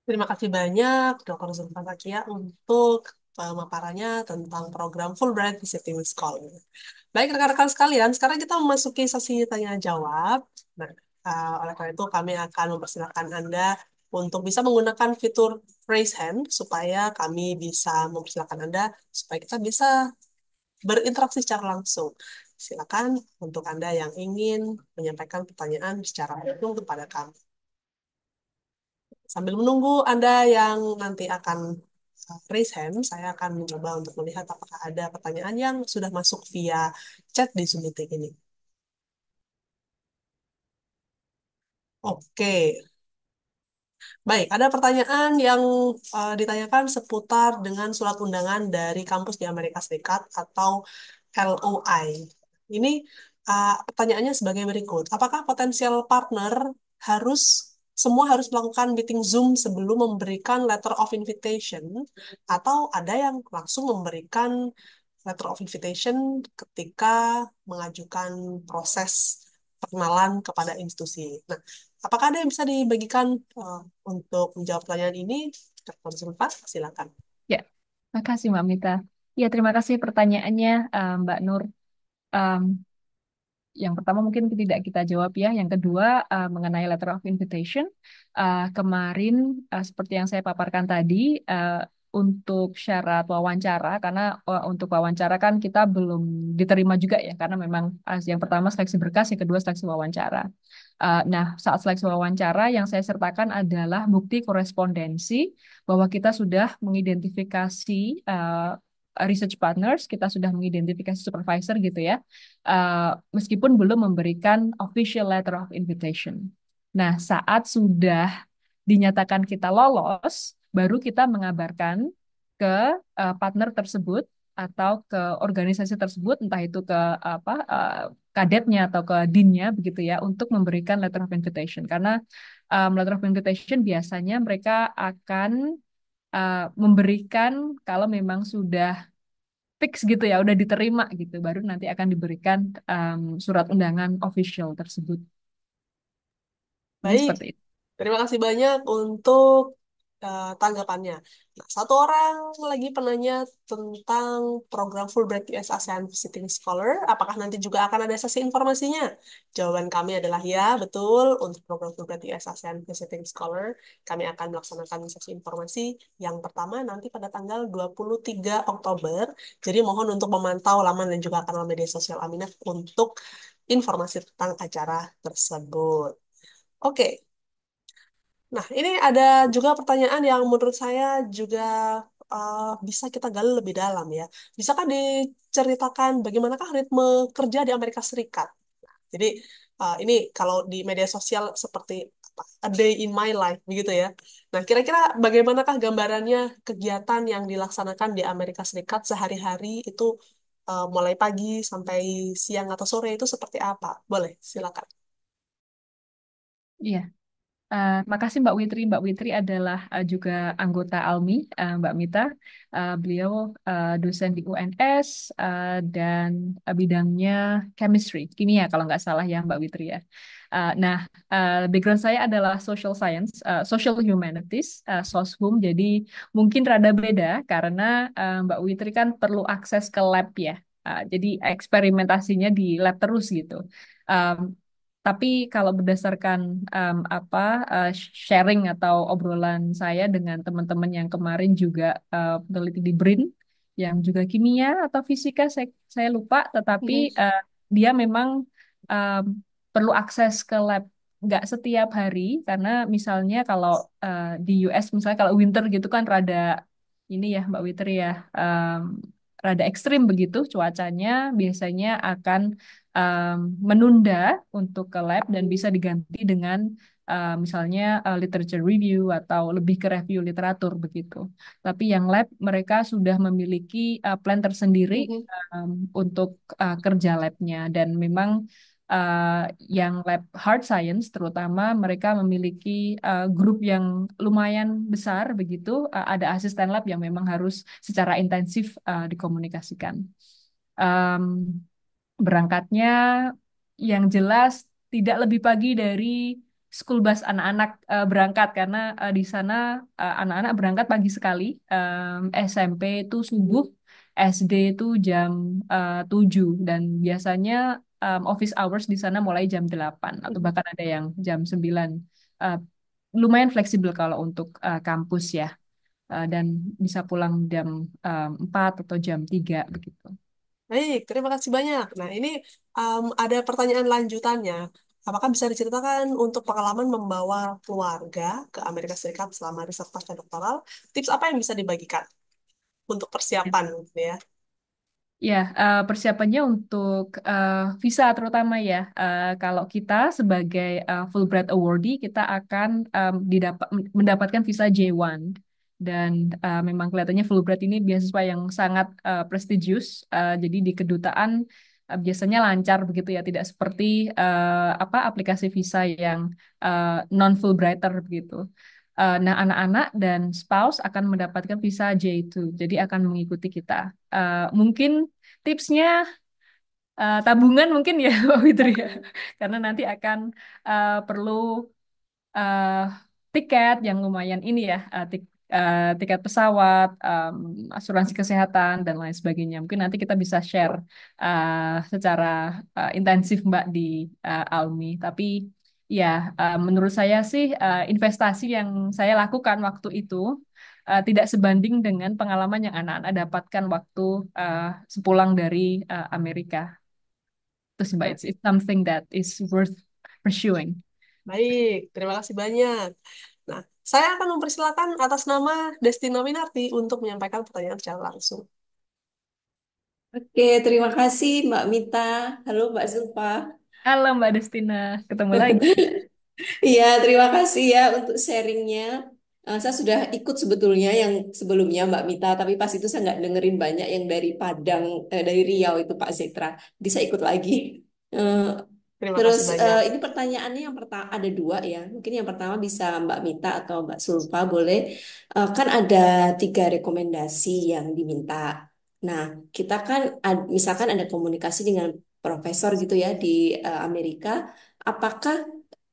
Terima kasih banyak Dr. Zulfan Zakia untuk pemaparannya tentang program Fulbright Visiting Scholar. Baik rekan-rekan sekalian, sekarang kita memasuki sesi tanya jawab. Nah, oleh karena itu kami akan mempersilahkan Anda untuk bisa menggunakan fitur raise hand supaya kami bisa mempersilahkan Anda supaya kita bisa berinteraksi secara langsung. Silakan untuk Anda yang ingin menyampaikan pertanyaan secara langsung kepada kami. Sambil menunggu Anda yang nanti akan raise hand, saya akan mencoba untuk melihat apakah ada pertanyaan yang sudah masuk via chat di Zoom meeting ini. Oke. Baik, ada pertanyaan yang ditanyakan seputar dengan surat undangan dari kampus di Amerika Serikat atau LOI. Ini pertanyaannya sebagai berikut. Apakah potensial partner semua harus melakukan meeting Zoom sebelum memberikan letter of invitation, atau ada yang langsung memberikan letter of invitation ketika mengajukan proses perkenalan kepada institusi? Nah, apakah ada yang bisa dibagikan untuk menjawab pertanyaan ini? Dr. Zulfa, silakan. Ya, terima kasih Mbak Mita. Ya, terima kasih pertanyaannya Mbak Nur. Yang pertama mungkin tidak kita jawab ya. Yang kedua mengenai letter of invitation. Kemarin seperti yang saya paparkan tadi, untuk syarat wawancara, karena untuk wawancara kan kita belum diterima juga ya, karena memang yang pertama seleksi berkas, yang kedua seleksi wawancara. Nah, saat seleksi wawancara yang saya sertakan adalah bukti korespondensi bahwa kita sudah mengidentifikasi research partners, kita sudah mengidentifikasi supervisor gitu ya, meskipun belum memberikan official letter of invitation. Nah, saat sudah dinyatakan kita lolos, baru kita mengabarkan ke partner tersebut atau ke organisasi tersebut, entah itu ke kadetnya atau ke deannya begitu ya, untuk memberikan letter of invitation. Karena letter of invitation biasanya mereka akan memberikan kalau memang sudah fix gitu ya, udah diterima gitu, baru nanti akan diberikan surat undangan official tersebut. Ini Baik, seperti itu. terima kasih banyak untuk tanggapannya. Nah, satu orang lagi penanya tentang program Fulbright US ASEAN Visiting Scholar. Apakah nanti juga akan ada sesi informasinya? Jawaban kami adalah ya, betul. Untuk program Fulbright US ASEAN Visiting Scholar, kami akan melaksanakan sesi informasi yang pertama nanti pada tanggal 23 Oktober. Jadi mohon untuk memantau laman dan juga kanal media sosial Aminah untuk informasi tentang acara tersebut. Oke, nah ini ada juga pertanyaan yang menurut saya juga bisa kita gali lebih dalam ya. Bisakah diceritakan bagaimanakah ritme kerja di Amerika Serikat? Jadi ini kalau di media sosial seperti apa, a day in my life begitu ya. Nah, kira-kira bagaimanakah gambarannya kegiatan yang dilaksanakan di Amerika Serikat sehari-hari itu mulai pagi sampai siang atau sore itu seperti apa? Boleh, silakan. Iya. Makasih Mbak Witri. Mbak Witri adalah juga anggota ALMI, Mbak Mita. Beliau dosen di UNS dan bidangnya chemistry, kimia kalau nggak salah ya Mbak Witri ya. Nah, background saya adalah social science, social humanities, soshum. Jadi mungkin rada beda karena Mbak Witri kan perlu akses ke lab ya. Jadi eksperimentasinya di lab terus gitu. Um, tapi kalau berdasarkan apa sharing atau obrolan saya dengan teman-teman yang kemarin juga peneliti di BRIN, yang juga kimia atau fisika, saya lupa, tetapi dia memang em, perlu akses ke lab nggak setiap hari, karena misalnya kalau di US misalnya kalau winter gitu kan rada ini ya Mbak Witri ya, rada ekstrim begitu cuacanya, biasanya akan um, menunda untuk ke lab dan bisa diganti dengan misalnya literature review atau lebih ke review literatur begitu. Tapi yang lab mereka sudah memiliki plan tersendiri untuk kerja labnya, dan memang yang lab hard science terutama mereka memiliki grup yang lumayan besar begitu. Ada asisten lab yang memang harus secara intensif dikomunikasikan. Em, Berangkatnya yang jelas tidak lebih pagi dari school bus anak-anak berangkat, karena di sana anak-anak berangkat pagi sekali. SMP itu subuh, SD itu jam 7, dan biasanya office hours di sana mulai jam 8 atau bahkan ada yang jam 9. Eh, Lumayan fleksibel kalau untuk kampus ya. Dan bisa pulang jam 4 atau jam 3 begitu. Baik, terima kasih banyak. Nah, ini ada pertanyaan lanjutannya. Apakah bisa diceritakan untuk pengalaman membawa keluarga ke Amerika Serikat selama riset pasca doktoral? Tips apa yang bisa dibagikan untuk persiapan gitu ya? Ya, persiapannya untuk visa terutama ya. Kalau kita sebagai Fulbright awardee, kita akan mendapatkan visa J1. Dan memang kelihatannya Fulbright ini beasiswa yang sangat prestigious. Jadi di kedutaan biasanya lancar begitu ya, tidak seperti apa aplikasi visa yang non Fulbrighter begitu. Nah, anak-anak dan spouse akan mendapatkan visa J2, jadi akan mengikuti kita. Mungkin tipsnya tabungan mungkin ya, Mbak Fitri ya, karena nanti akan perlu eh, tiket yang lumayan ini ya, tiket pesawat, asuransi kesehatan dan lain sebagainya. Mungkin nanti kita bisa share secara intensif Mbak di Almi. Tapi ya, menurut saya sih investasi yang saya lakukan waktu itu tidak sebanding dengan pengalaman yang anak-anak dapatkan waktu sepulang dari Amerika. Terus Mbak, it's something that is worth pursuing. Baik, terima kasih banyak. Nah, saya akan mempersilakan atas nama Destina Winarti untuk menyampaikan pertanyaan secara langsung. Oke, terima kasih Mbak Mita. Halo Mbak Zulfa. Halo Mbak Destina, ketemu lagi. Iya, terima kasih ya untuk sharingnya. Saya sudah ikut sebetulnya yang sebelumnya Mbak Mita, tapi pas itu saya nggak dengerin banyak yang dari Padang, dari Riau itu Pak Zetra. Jadi saya ikut lagi. Eh, Terima Terus kasih banyak. ini pertanyaannya yang pertama ada dua ya. Mungkin yang pertama bisa Mbak Mita atau Mbak Sulfa boleh. Kan ada 3 rekomendasi yang diminta. Nah, kita kan misalkan ada komunikasi dengan profesor gitu ya di Amerika, apakah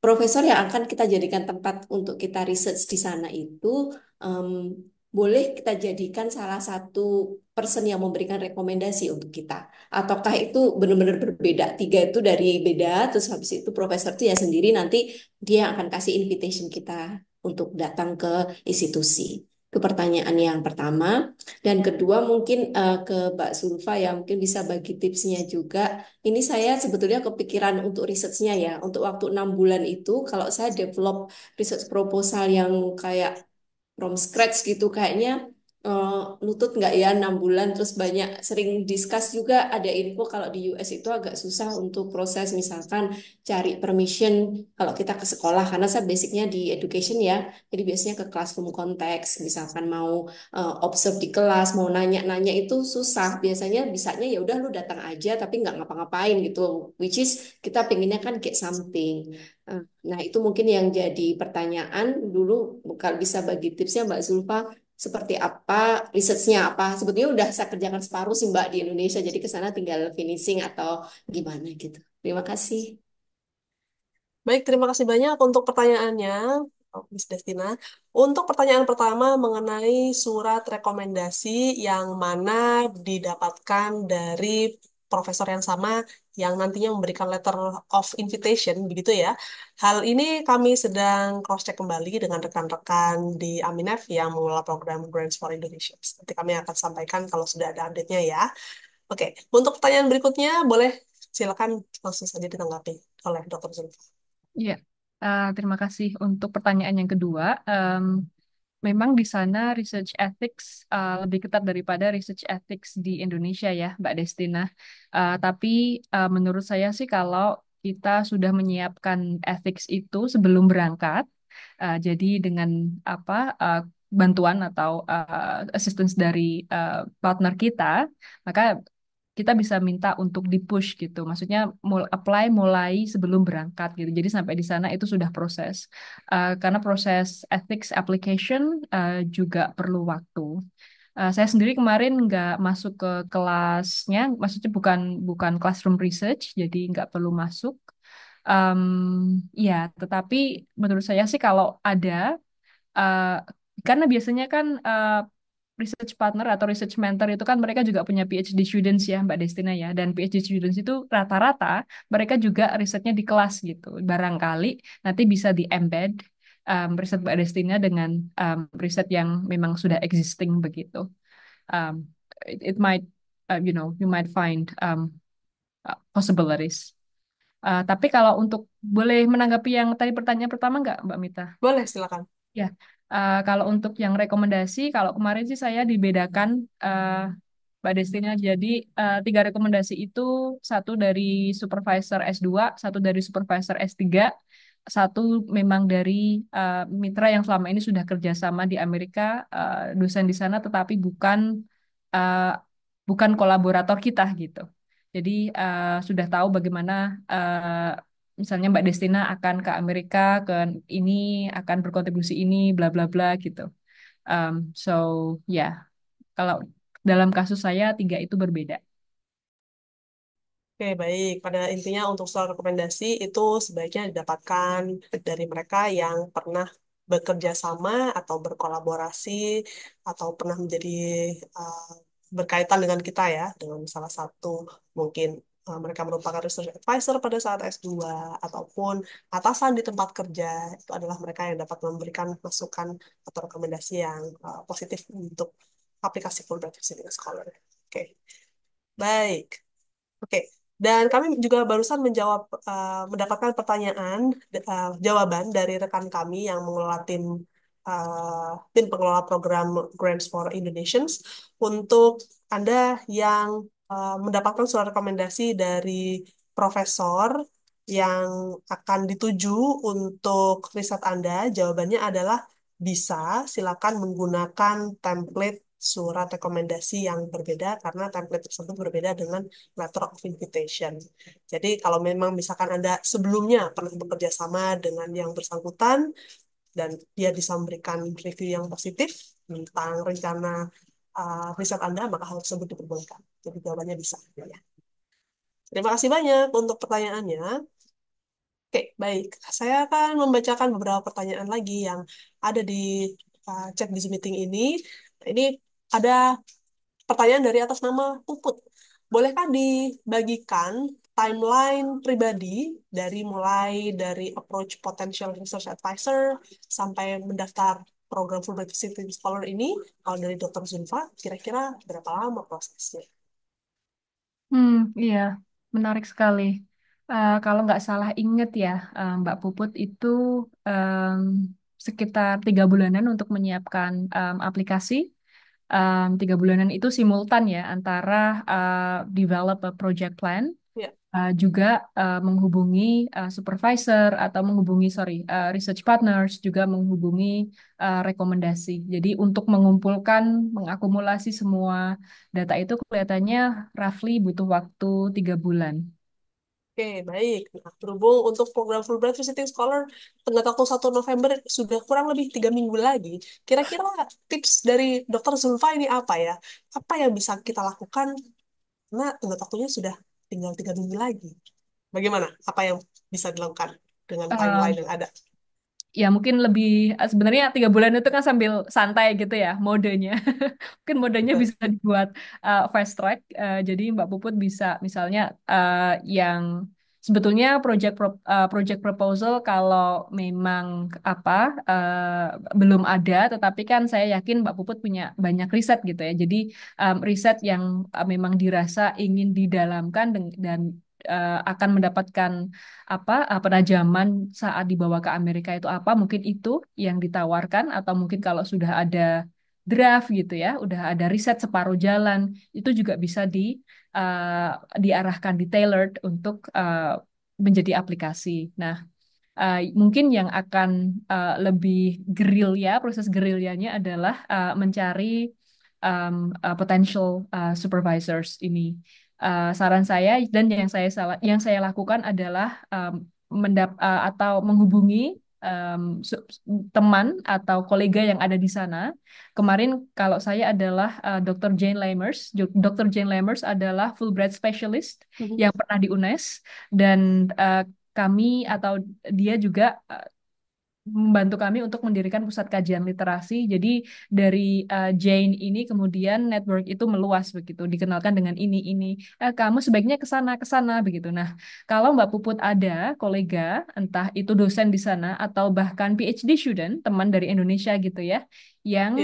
profesor yang akan kita jadikan tempat untuk kita research di sana itu em, boleh kita jadikan salah satu person yang memberikan rekomendasi untuk kita? Ataukah itu benar-benar berbeda? Tiga itu dari beda, terus habis itu profesor itu ya sendiri nanti dia yang akan kasih invitation kita untuk datang ke institusi. Itu pertanyaan yang pertama. Dan kedua mungkin ke Mbak Zulfa ya mungkin bisa bagi tipsnya juga. Ini saya sebetulnya kepikiran untuk researchnya ya. Untuk waktu 6 bulan itu kalau saya develop research proposal yang kayak from scratch gitu kayaknya lutut nggak ya 6 bulan terus banyak sering discuss juga ada info kalau di US itu agak susah untuk proses misalkan cari permission kalau kita ke sekolah karena saya basicnya di education ya jadi biasanya ke classroom konteks misalkan mau observe di kelas mau nanya-nanya itu susah biasanya bisanya ya udah lu datang aja tapi nggak ngapa-ngapain gitu which is kita pengennya kan get something. Nah, itu mungkin yang jadi pertanyaan dulu, kalau bisa bagi tipsnya Mbak Zulfa, seperti apa risetnya apa? Sebetulnya udah saya kerjakan separuh sih Mbak di Indonesia, jadi ke sana tinggal finishing atau gimana gitu. Terima kasih. Baik, terima kasih banyak untuk pertanyaannya, Miss Destina. Untuk pertanyaan pertama mengenai surat rekomendasi yang mana didapatkan dari profesor yang sama yang nantinya memberikan letter of invitation, begitu ya. Hal ini kami sedang cross-check kembali dengan rekan-rekan di Aminef yang mengelola program Grants for Indonesia. Nanti kami akan sampaikan kalau sudah ada update-nya ya. Oke, untuk pertanyaan berikutnya, boleh silakan langsung saja ditanggapi oleh Dr. Zulfa. Iya, terima kasih untuk pertanyaan yang kedua. Memang di sana research ethics lebih ketat daripada research ethics di Indonesia ya, Mbak Destina. Tapi menurut saya sih kalau kita sudah menyiapkan ethics itu sebelum berangkat, jadi dengan apa bantuan atau assistance dari partner kita, maka kita bisa minta untuk di-push gitu. Maksudnya apply mulai sebelum berangkat gitu. Jadi sampai di sana itu sudah proses. Karena proses ethics application juga perlu waktu. Saya sendiri kemarin nggak masuk ke kelasnya, maksudnya bukan bukan classroom research, jadi nggak perlu masuk. Ya, tetapi menurut saya sih kalau ada, uh, karena biasanya kan research partner atau research mentor itu kan mereka juga punya PhD students ya Mbak Destina ya dan PhD students itu rata-rata mereka juga risetnya di kelas gitu barangkali nanti bisa di embed riset Mbak Destina dengan riset yang memang sudah existing begitu. um, it might you might find possibilities. Tapi kalau untuk boleh menanggapi yang tadi pertanyaan pertama nggak Mbak Mita? Boleh, silakan. Ya, kalau untuk yang rekomendasi, kalau kemarin sih saya dibedakan Mbak Destina. Jadi 3 rekomendasi itu satu dari supervisor S2, satu dari supervisor S3, satu memang dari mitra yang selama ini sudah kerjasama di Amerika, dosen di sana, tetapi uh, bukan kolaborator kita gitu. Jadi sudah tahu bagaimana misalnya Mbak Destina akan ke Amerika, ke ini akan berkontribusi ini, bla bla bla gitu. So ya, kalau dalam kasus saya 3 itu berbeda. Oke, baik. Pada intinya untuk soal rekomendasi itu sebaiknya didapatkan dari mereka yang pernah bekerja sama atau berkolaborasi atau pernah menjadi uh, berkaitan dengan kita ya, dengan salah satu mungkin mereka merupakan research advisor pada saat S2 ataupun atasan di tempat kerja. Itu adalah mereka yang dapat memberikan masukan atau rekomendasi yang positif untuk aplikasi Fulbright Visiting Scholar. Oke, baik. Oke, dan kami juga barusan mendapatkan pertanyaan, jawaban dari rekan kami yang mengelola tim pengelola program Grants for Indonesians untuk Anda yang mendapatkan surat rekomendasi dari profesor yang akan dituju untuk riset Anda. Jawabannya adalah bisa, silakan menggunakan template surat rekomendasi yang berbeda karena template tersebut berbeda dengan letter of invitation. Jadi kalau memang misalkan Anda sebelumnya pernah bekerja sama dengan yang bersangkutan dan dia bisa memberikan review yang positif tentang rencana riset Anda, maka hal tersebut diperbolehkan. Jadi jawabannya bisa. Ya. Terima kasih banyak untuk pertanyaannya. Oke, baik. Saya akan membacakan beberapa pertanyaan lagi yang ada di chat di Zoom meeting ini. Nah, ini ada pertanyaan dari atas nama Puput. Bolehkah dibagikan timeline pribadi dari mulai dari approach potential research advisor sampai mendaftar program Fulbright Visiting Scholar ini? Kalau dari Dr. Zulfa, kira-kira berapa lama prosesnya? Iya, menarik sekali. Kalau nggak salah inget ya, Mbak Puput itu em, sekitar 3 bulanan untuk menyiapkan aplikasi. 3 bulanan itu simultan ya antara develop a project plan, Ya. juga menghubungi supervisor atau menghubungi research partners, juga menghubungi rekomendasi. Jadi untuk mengumpulkan, mengakumulasi semua data itu kelihatannya roughly butuh waktu 3 bulan. Oke, baik. Nah, berhubung untuk program Fulbright Visiting Scholar tenggat waktu 1 November sudah kurang lebih 3 minggu lagi. Kira-kira tips dari Dr. Zulfa ini apa ya? Apa yang bisa kita lakukan? Karena tenggat waktunya sudah tinggal 3 minggu lagi. Bagaimana? Apa yang bisa dilakukan dengan timeline yang ada? Ya mungkin lebih sebenarnya 3 bulan itu kan sambil santai gitu ya modenya. Mungkin modenya bisa dibuat fast track. Jadi Mbak Puput bisa misalnya yang sebetulnya project proposal kalau memang apa belum ada, tetapi kan saya yakin Mbak Puput punya banyak riset gitu ya. Jadi riset yang memang dirasa ingin didalamkan dan akan mendapatkan penajaman saat dibawa ke Amerika itu apa, mungkin itu yang ditawarkan, atau mungkin kalau sudah ada draft gitu ya, udah ada riset separuh jalan, itu juga bisa uh, diarahkan di tailored untuk menjadi aplikasi. Nah, mungkin yang akan lebih gerilya, proses gerilyanya adalah mencari potential supervisors ini. Saran saya dan yang saya lakukan adalah atau menghubungi teman atau kolega yang ada di sana. Kemarin kalau saya adalah Dr. Jane Lamers. Dr. Jane Lamers adalah Fulbright Specialist yang pernah di UNES, dan kami atau dia juga membantu kami untuk mendirikan pusat kajian literasi. Jadi dari Jane ini kemudian network itu meluas begitu, dikenalkan dengan ini. Kamu sebaiknya ke sana begitu. Nah, kalau Mbak Puput ada kolega, entah itu dosen di sana atau bahkan PhD student, teman dari Indonesia gitu ya, yang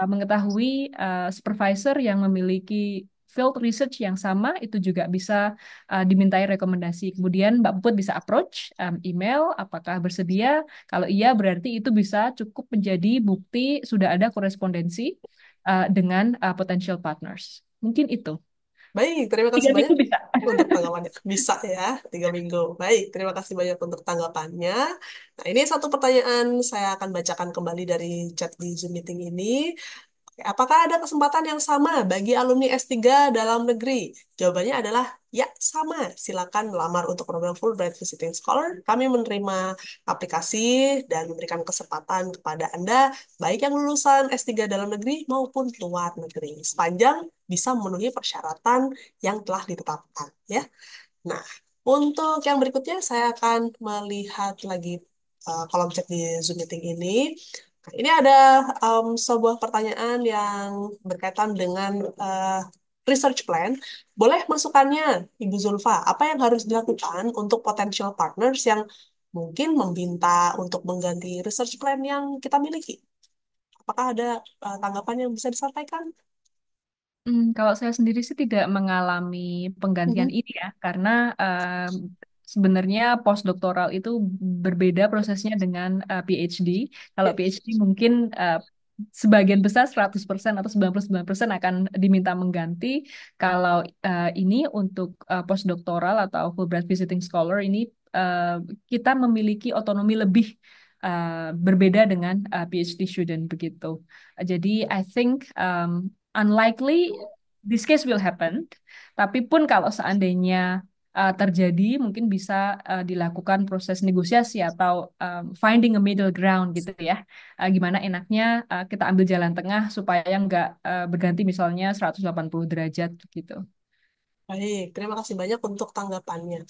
mengetahui supervisor yang memiliki field research yang sama, itu juga bisa dimintai rekomendasi. Kemudian Mbak Puput bisa approach email, apakah bersedia. Kalau iya, berarti itu bisa cukup menjadi bukti sudah ada korespondensi dengan potential partners. Mungkin itu. Baik, terima kasih 3 minggu banyak bisa. untuk tanggapannya. Bisa ya, 3 minggu. Baik, terima kasih banyak untuk tanggapannya. Nah, ini satu pertanyaan saya akan bacakan kembali dari chat di Zoom meeting ini. Apakah ada kesempatan yang sama bagi alumni S3 dalam negeri? Jawabannya adalah ya, sama. Silakan melamar untuk program Fulbright Visiting Scholar. Kami menerima aplikasi dan memberikan kesempatan kepada Anda, baik yang lulusan S3 dalam negeri maupun luar negeri, sepanjang bisa memenuhi persyaratan yang telah ditetapkan. Ya. Nah, untuk yang berikutnya saya akan melihat lagi kolom chat di Zoom meeting ini. Nah, ini ada sebuah pertanyaan yang berkaitan dengan research plan. Boleh masukannya, Ibu Zulfa, apa yang harus dilakukan untuk potential partners yang mungkin meminta untuk mengganti research plan yang kita miliki? Apakah ada tanggapan yang bisa disampaikan? Kalau saya sendiri sih tidak mengalami penggantian ini ya, karena sebenarnya postdoktoral itu berbeda prosesnya dengan PhD. Kalau PhD mungkin sebagian besar 100% atau 99% akan diminta mengganti. Kalau ini untuk postdoktoral atau Fulbright Visiting Scholar ini uh, kita memiliki otonomi lebih berbeda dengan PhD student begitu. Jadi I think unlikely this case will happen. Tapi pun kalau seandainya terjadi, mungkin bisa dilakukan proses negosiasi atau finding a middle ground gitu ya. Gimana enaknya kita ambil jalan tengah supaya nggak berganti misalnya 180 derajat gitu. Baik, terima kasih banyak untuk tanggapannya.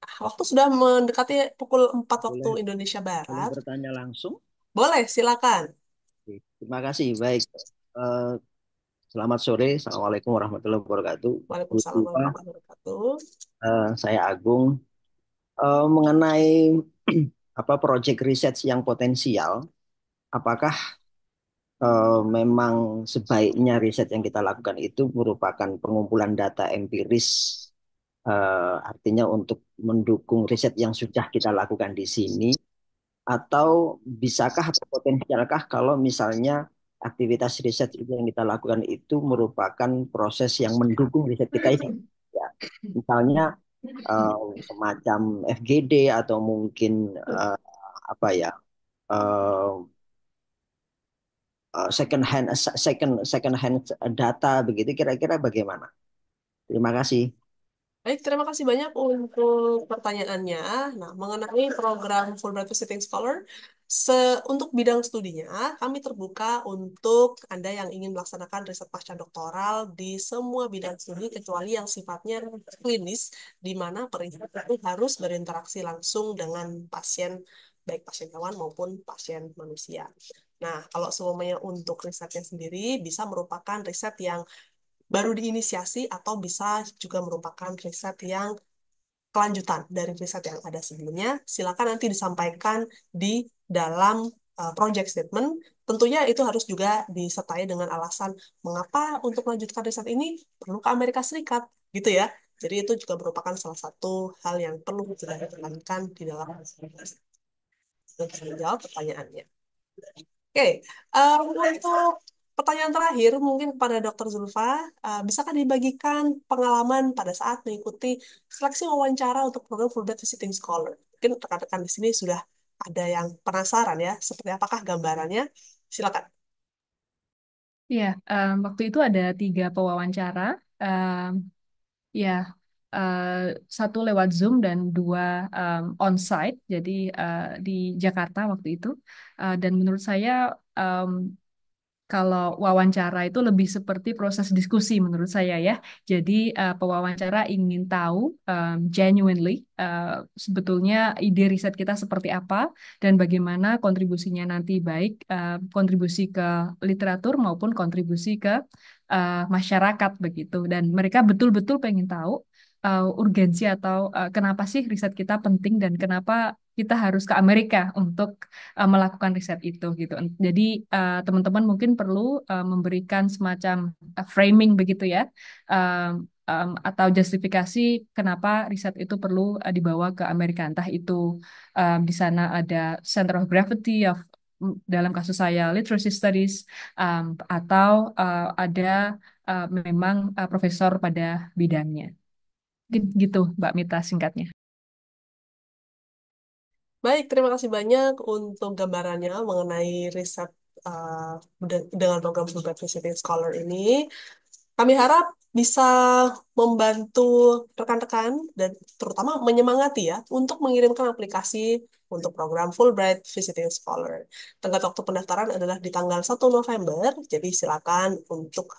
Waktu sudah mendekati pukul 4 waktu Boleh, Indonesia boleh Barat. bertanya langsung? Boleh, silakan. Oke, terima kasih. Baik. Eh, Selamat sore. Assalamualaikum warahmatullahi wabarakatuh. Bu Waalaikumsalam Ulfa, warahmatullahi wabarakatuh. saya Agung. Mengenai apa proyek riset yang potensial, apakah memang sebaiknya riset yang kita lakukan itu merupakan pengumpulan data empiris, artinya untuk mendukung riset yang sudah kita lakukan di sini, atau bisakah atau potensialkah kalau misalnya aktivitas riset itu yang kita lakukan itu merupakan proses yang mendukung riset kita ini, ya, misalnya semacam FGD atau mungkin apa ya, uh, second hand data begitu, kira-kira bagaimana? Terima kasih. Baik, terima kasih banyak untuk pertanyaannya. Nah, mengenai program Fulbright Visiting Scholar, untuk bidang studinya, kami terbuka untuk Anda yang ingin melaksanakan riset pasca doktoral di semua bidang studi, kecuali yang sifatnya klinis, di mana periset itu harus berinteraksi langsung dengan pasien, baik pasien hewan maupun pasien manusia. Nah, kalau semuanya untuk risetnya sendiri, bisa merupakan riset yang baru diinisiasi atau bisa juga merupakan riset yang kelanjutan dari riset yang ada sebelumnya. Silakan nanti disampaikan di dalam project statement. Tentunya itu harus juga disertai dengan alasan mengapa untuk melanjutkan riset ini perlu ke Amerika Serikat, gitu ya. Jadi itu juga merupakan salah satu hal yang perlu diperhatikan di dalam riset. Untuk menjawab pertanyaannya. Oke, untuk pertanyaan terakhir mungkin kepada Dr. Zulfa, bisakah dibagikan pengalaman pada saat mengikuti seleksi wawancara untuk program Fulbright Visiting Scholar? Mungkin rekan-rekan di sini sudah ada yang penasaran ya, seperti apakah gambarannya? Silakan. Iya, waktu itu ada 3 pewawancara. Ya, eh, satu lewat Zoom dan 2 onsite, jadi di Jakarta waktu itu. Dan menurut saya kalau wawancara itu lebih seperti proses diskusi menurut saya ya. Jadi pewawancara ingin tahu genuinely sebetulnya ide riset kita seperti apa dan bagaimana kontribusinya nanti baik kontribusi ke literatur maupun kontribusi ke masyarakat begitu. Dan mereka betul-betul pengen tahu urgensi atau kenapa sih riset kita penting dan kenapa kita harus ke Amerika untuk melakukan riset itu gitu. Jadi teman-teman mungkin perlu memberikan semacam framing begitu ya, atau justifikasi kenapa riset itu perlu dibawa ke Amerika. Entah itu di sana ada center of gravity of dalam kasus saya literacy studies, atau ada memang profesor pada bidangnya. Gitu, Mbak Mita singkatnya. Baik, terima kasih banyak untuk gambarannya mengenai riset dengan program Fulbright Visiting Scholar ini. Kami harap bisa membantu rekan-rekan dan terutama menyemangati ya untuk mengirimkan aplikasi untuk program Fulbright Visiting Scholar. Tenggat waktu pendaftaran adalah di tanggal 1 November, jadi silakan untuk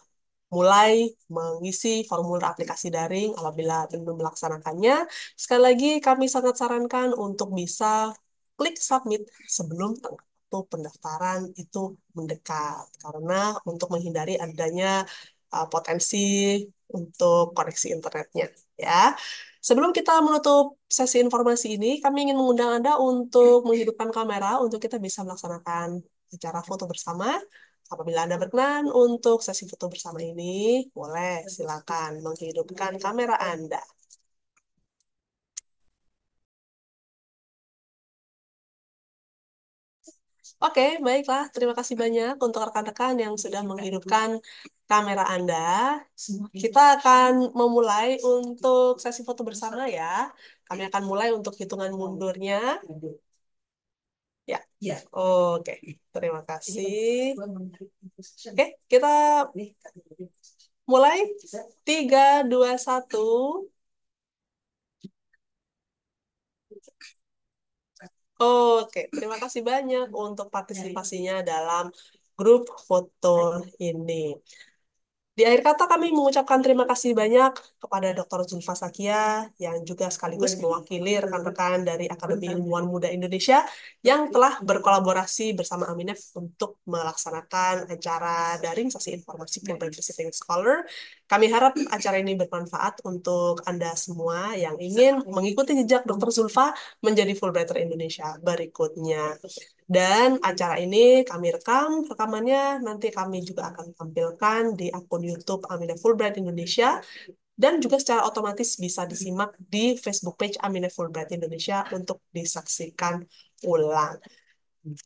mulai mengisi formulir aplikasi daring apabila belum melaksanakannya. Sekali lagi, kami sangat sarankan untuk bisa klik submit sebelum tenggat waktu pendaftaran itu mendekat. Karena untuk menghindari adanya potensi untuk koneksi internetnya. Ya. Sebelum kita menutup sesi informasi ini, kami ingin mengundang Anda untuk menghidupkan kamera untuk kita bisa melaksanakan acara foto bersama. Apabila Anda berkenan untuk sesi foto bersama ini, boleh silakan menghidupkan kamera Anda. Oke, baiklah. Terima kasih banyak untuk rekan-rekan yang sudah menghidupkan kamera Anda. Kita akan memulai untuk sesi foto bersama ya. Kami akan mulai untuk hitungan mundurnya. Ya, oke. Terima kasih. Oke, kita mulai. 3, 2, 1. Oke, terima kasih banyak untuk partisipasinya dalam grup foto ini. Di akhir kata kami mengucapkan terima kasih banyak kepada Dr. Zulfa Sakia yang juga sekaligus mewakili rekan-rekan dari Akademi Ilmuwan Muda Indonesia yang telah berkolaborasi bersama Aminef untuk melaksanakan acara daring sesi informasi Fulbright Visiting Scholar. Kami harap acara ini bermanfaat untuk Anda semua yang ingin mengikuti jejak Dr. Zulfa menjadi Fulbrighter Indonesia berikutnya. Dan acara ini kami rekam, rekamannya nanti kami juga akan tampilkan di akun YouTube Aminef Fulbright Indonesia dan juga secara otomatis bisa disimak di Facebook page Aminef Fulbright Indonesia untuk disaksikan ulang.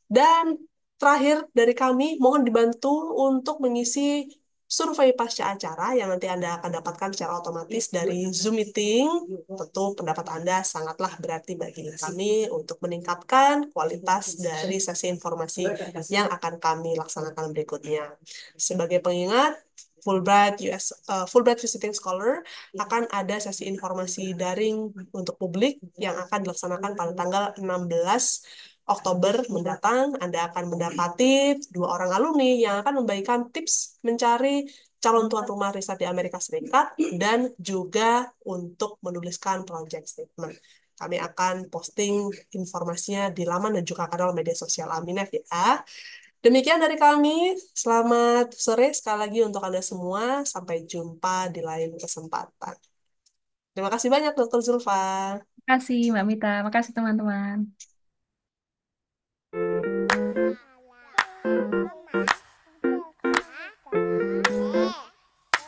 Dan terakhir dari kami, mohon dibantu untuk mengisi survei pasca acara yang nanti Anda akan dapatkan secara otomatis dari Zoom Meeting. Tentu pendapat Anda sangatlah berarti bagi kami untuk meningkatkan kualitas dari sesi informasi yang akan kami laksanakan berikutnya. Sebagai pengingat, Fulbright Visiting Scholar akan ada sesi informasi daring untuk publik yang akan dilaksanakan pada tanggal 16 Oktober mendatang. Anda akan mendapati 2 orang alumni yang akan membagikan tips mencari calon tuan rumah riset di Amerika Serikat dan juga untuk menuliskan project statement. Kami akan posting informasinya di laman dan juga kanal media sosial Aminef ya. Demikian dari kami. Selamat sore sekali lagi untuk Anda semua. Sampai jumpa di lain kesempatan. Terima kasih banyak Dr. Zulfa. Terima kasih Mbak Mita, makasih teman-teman.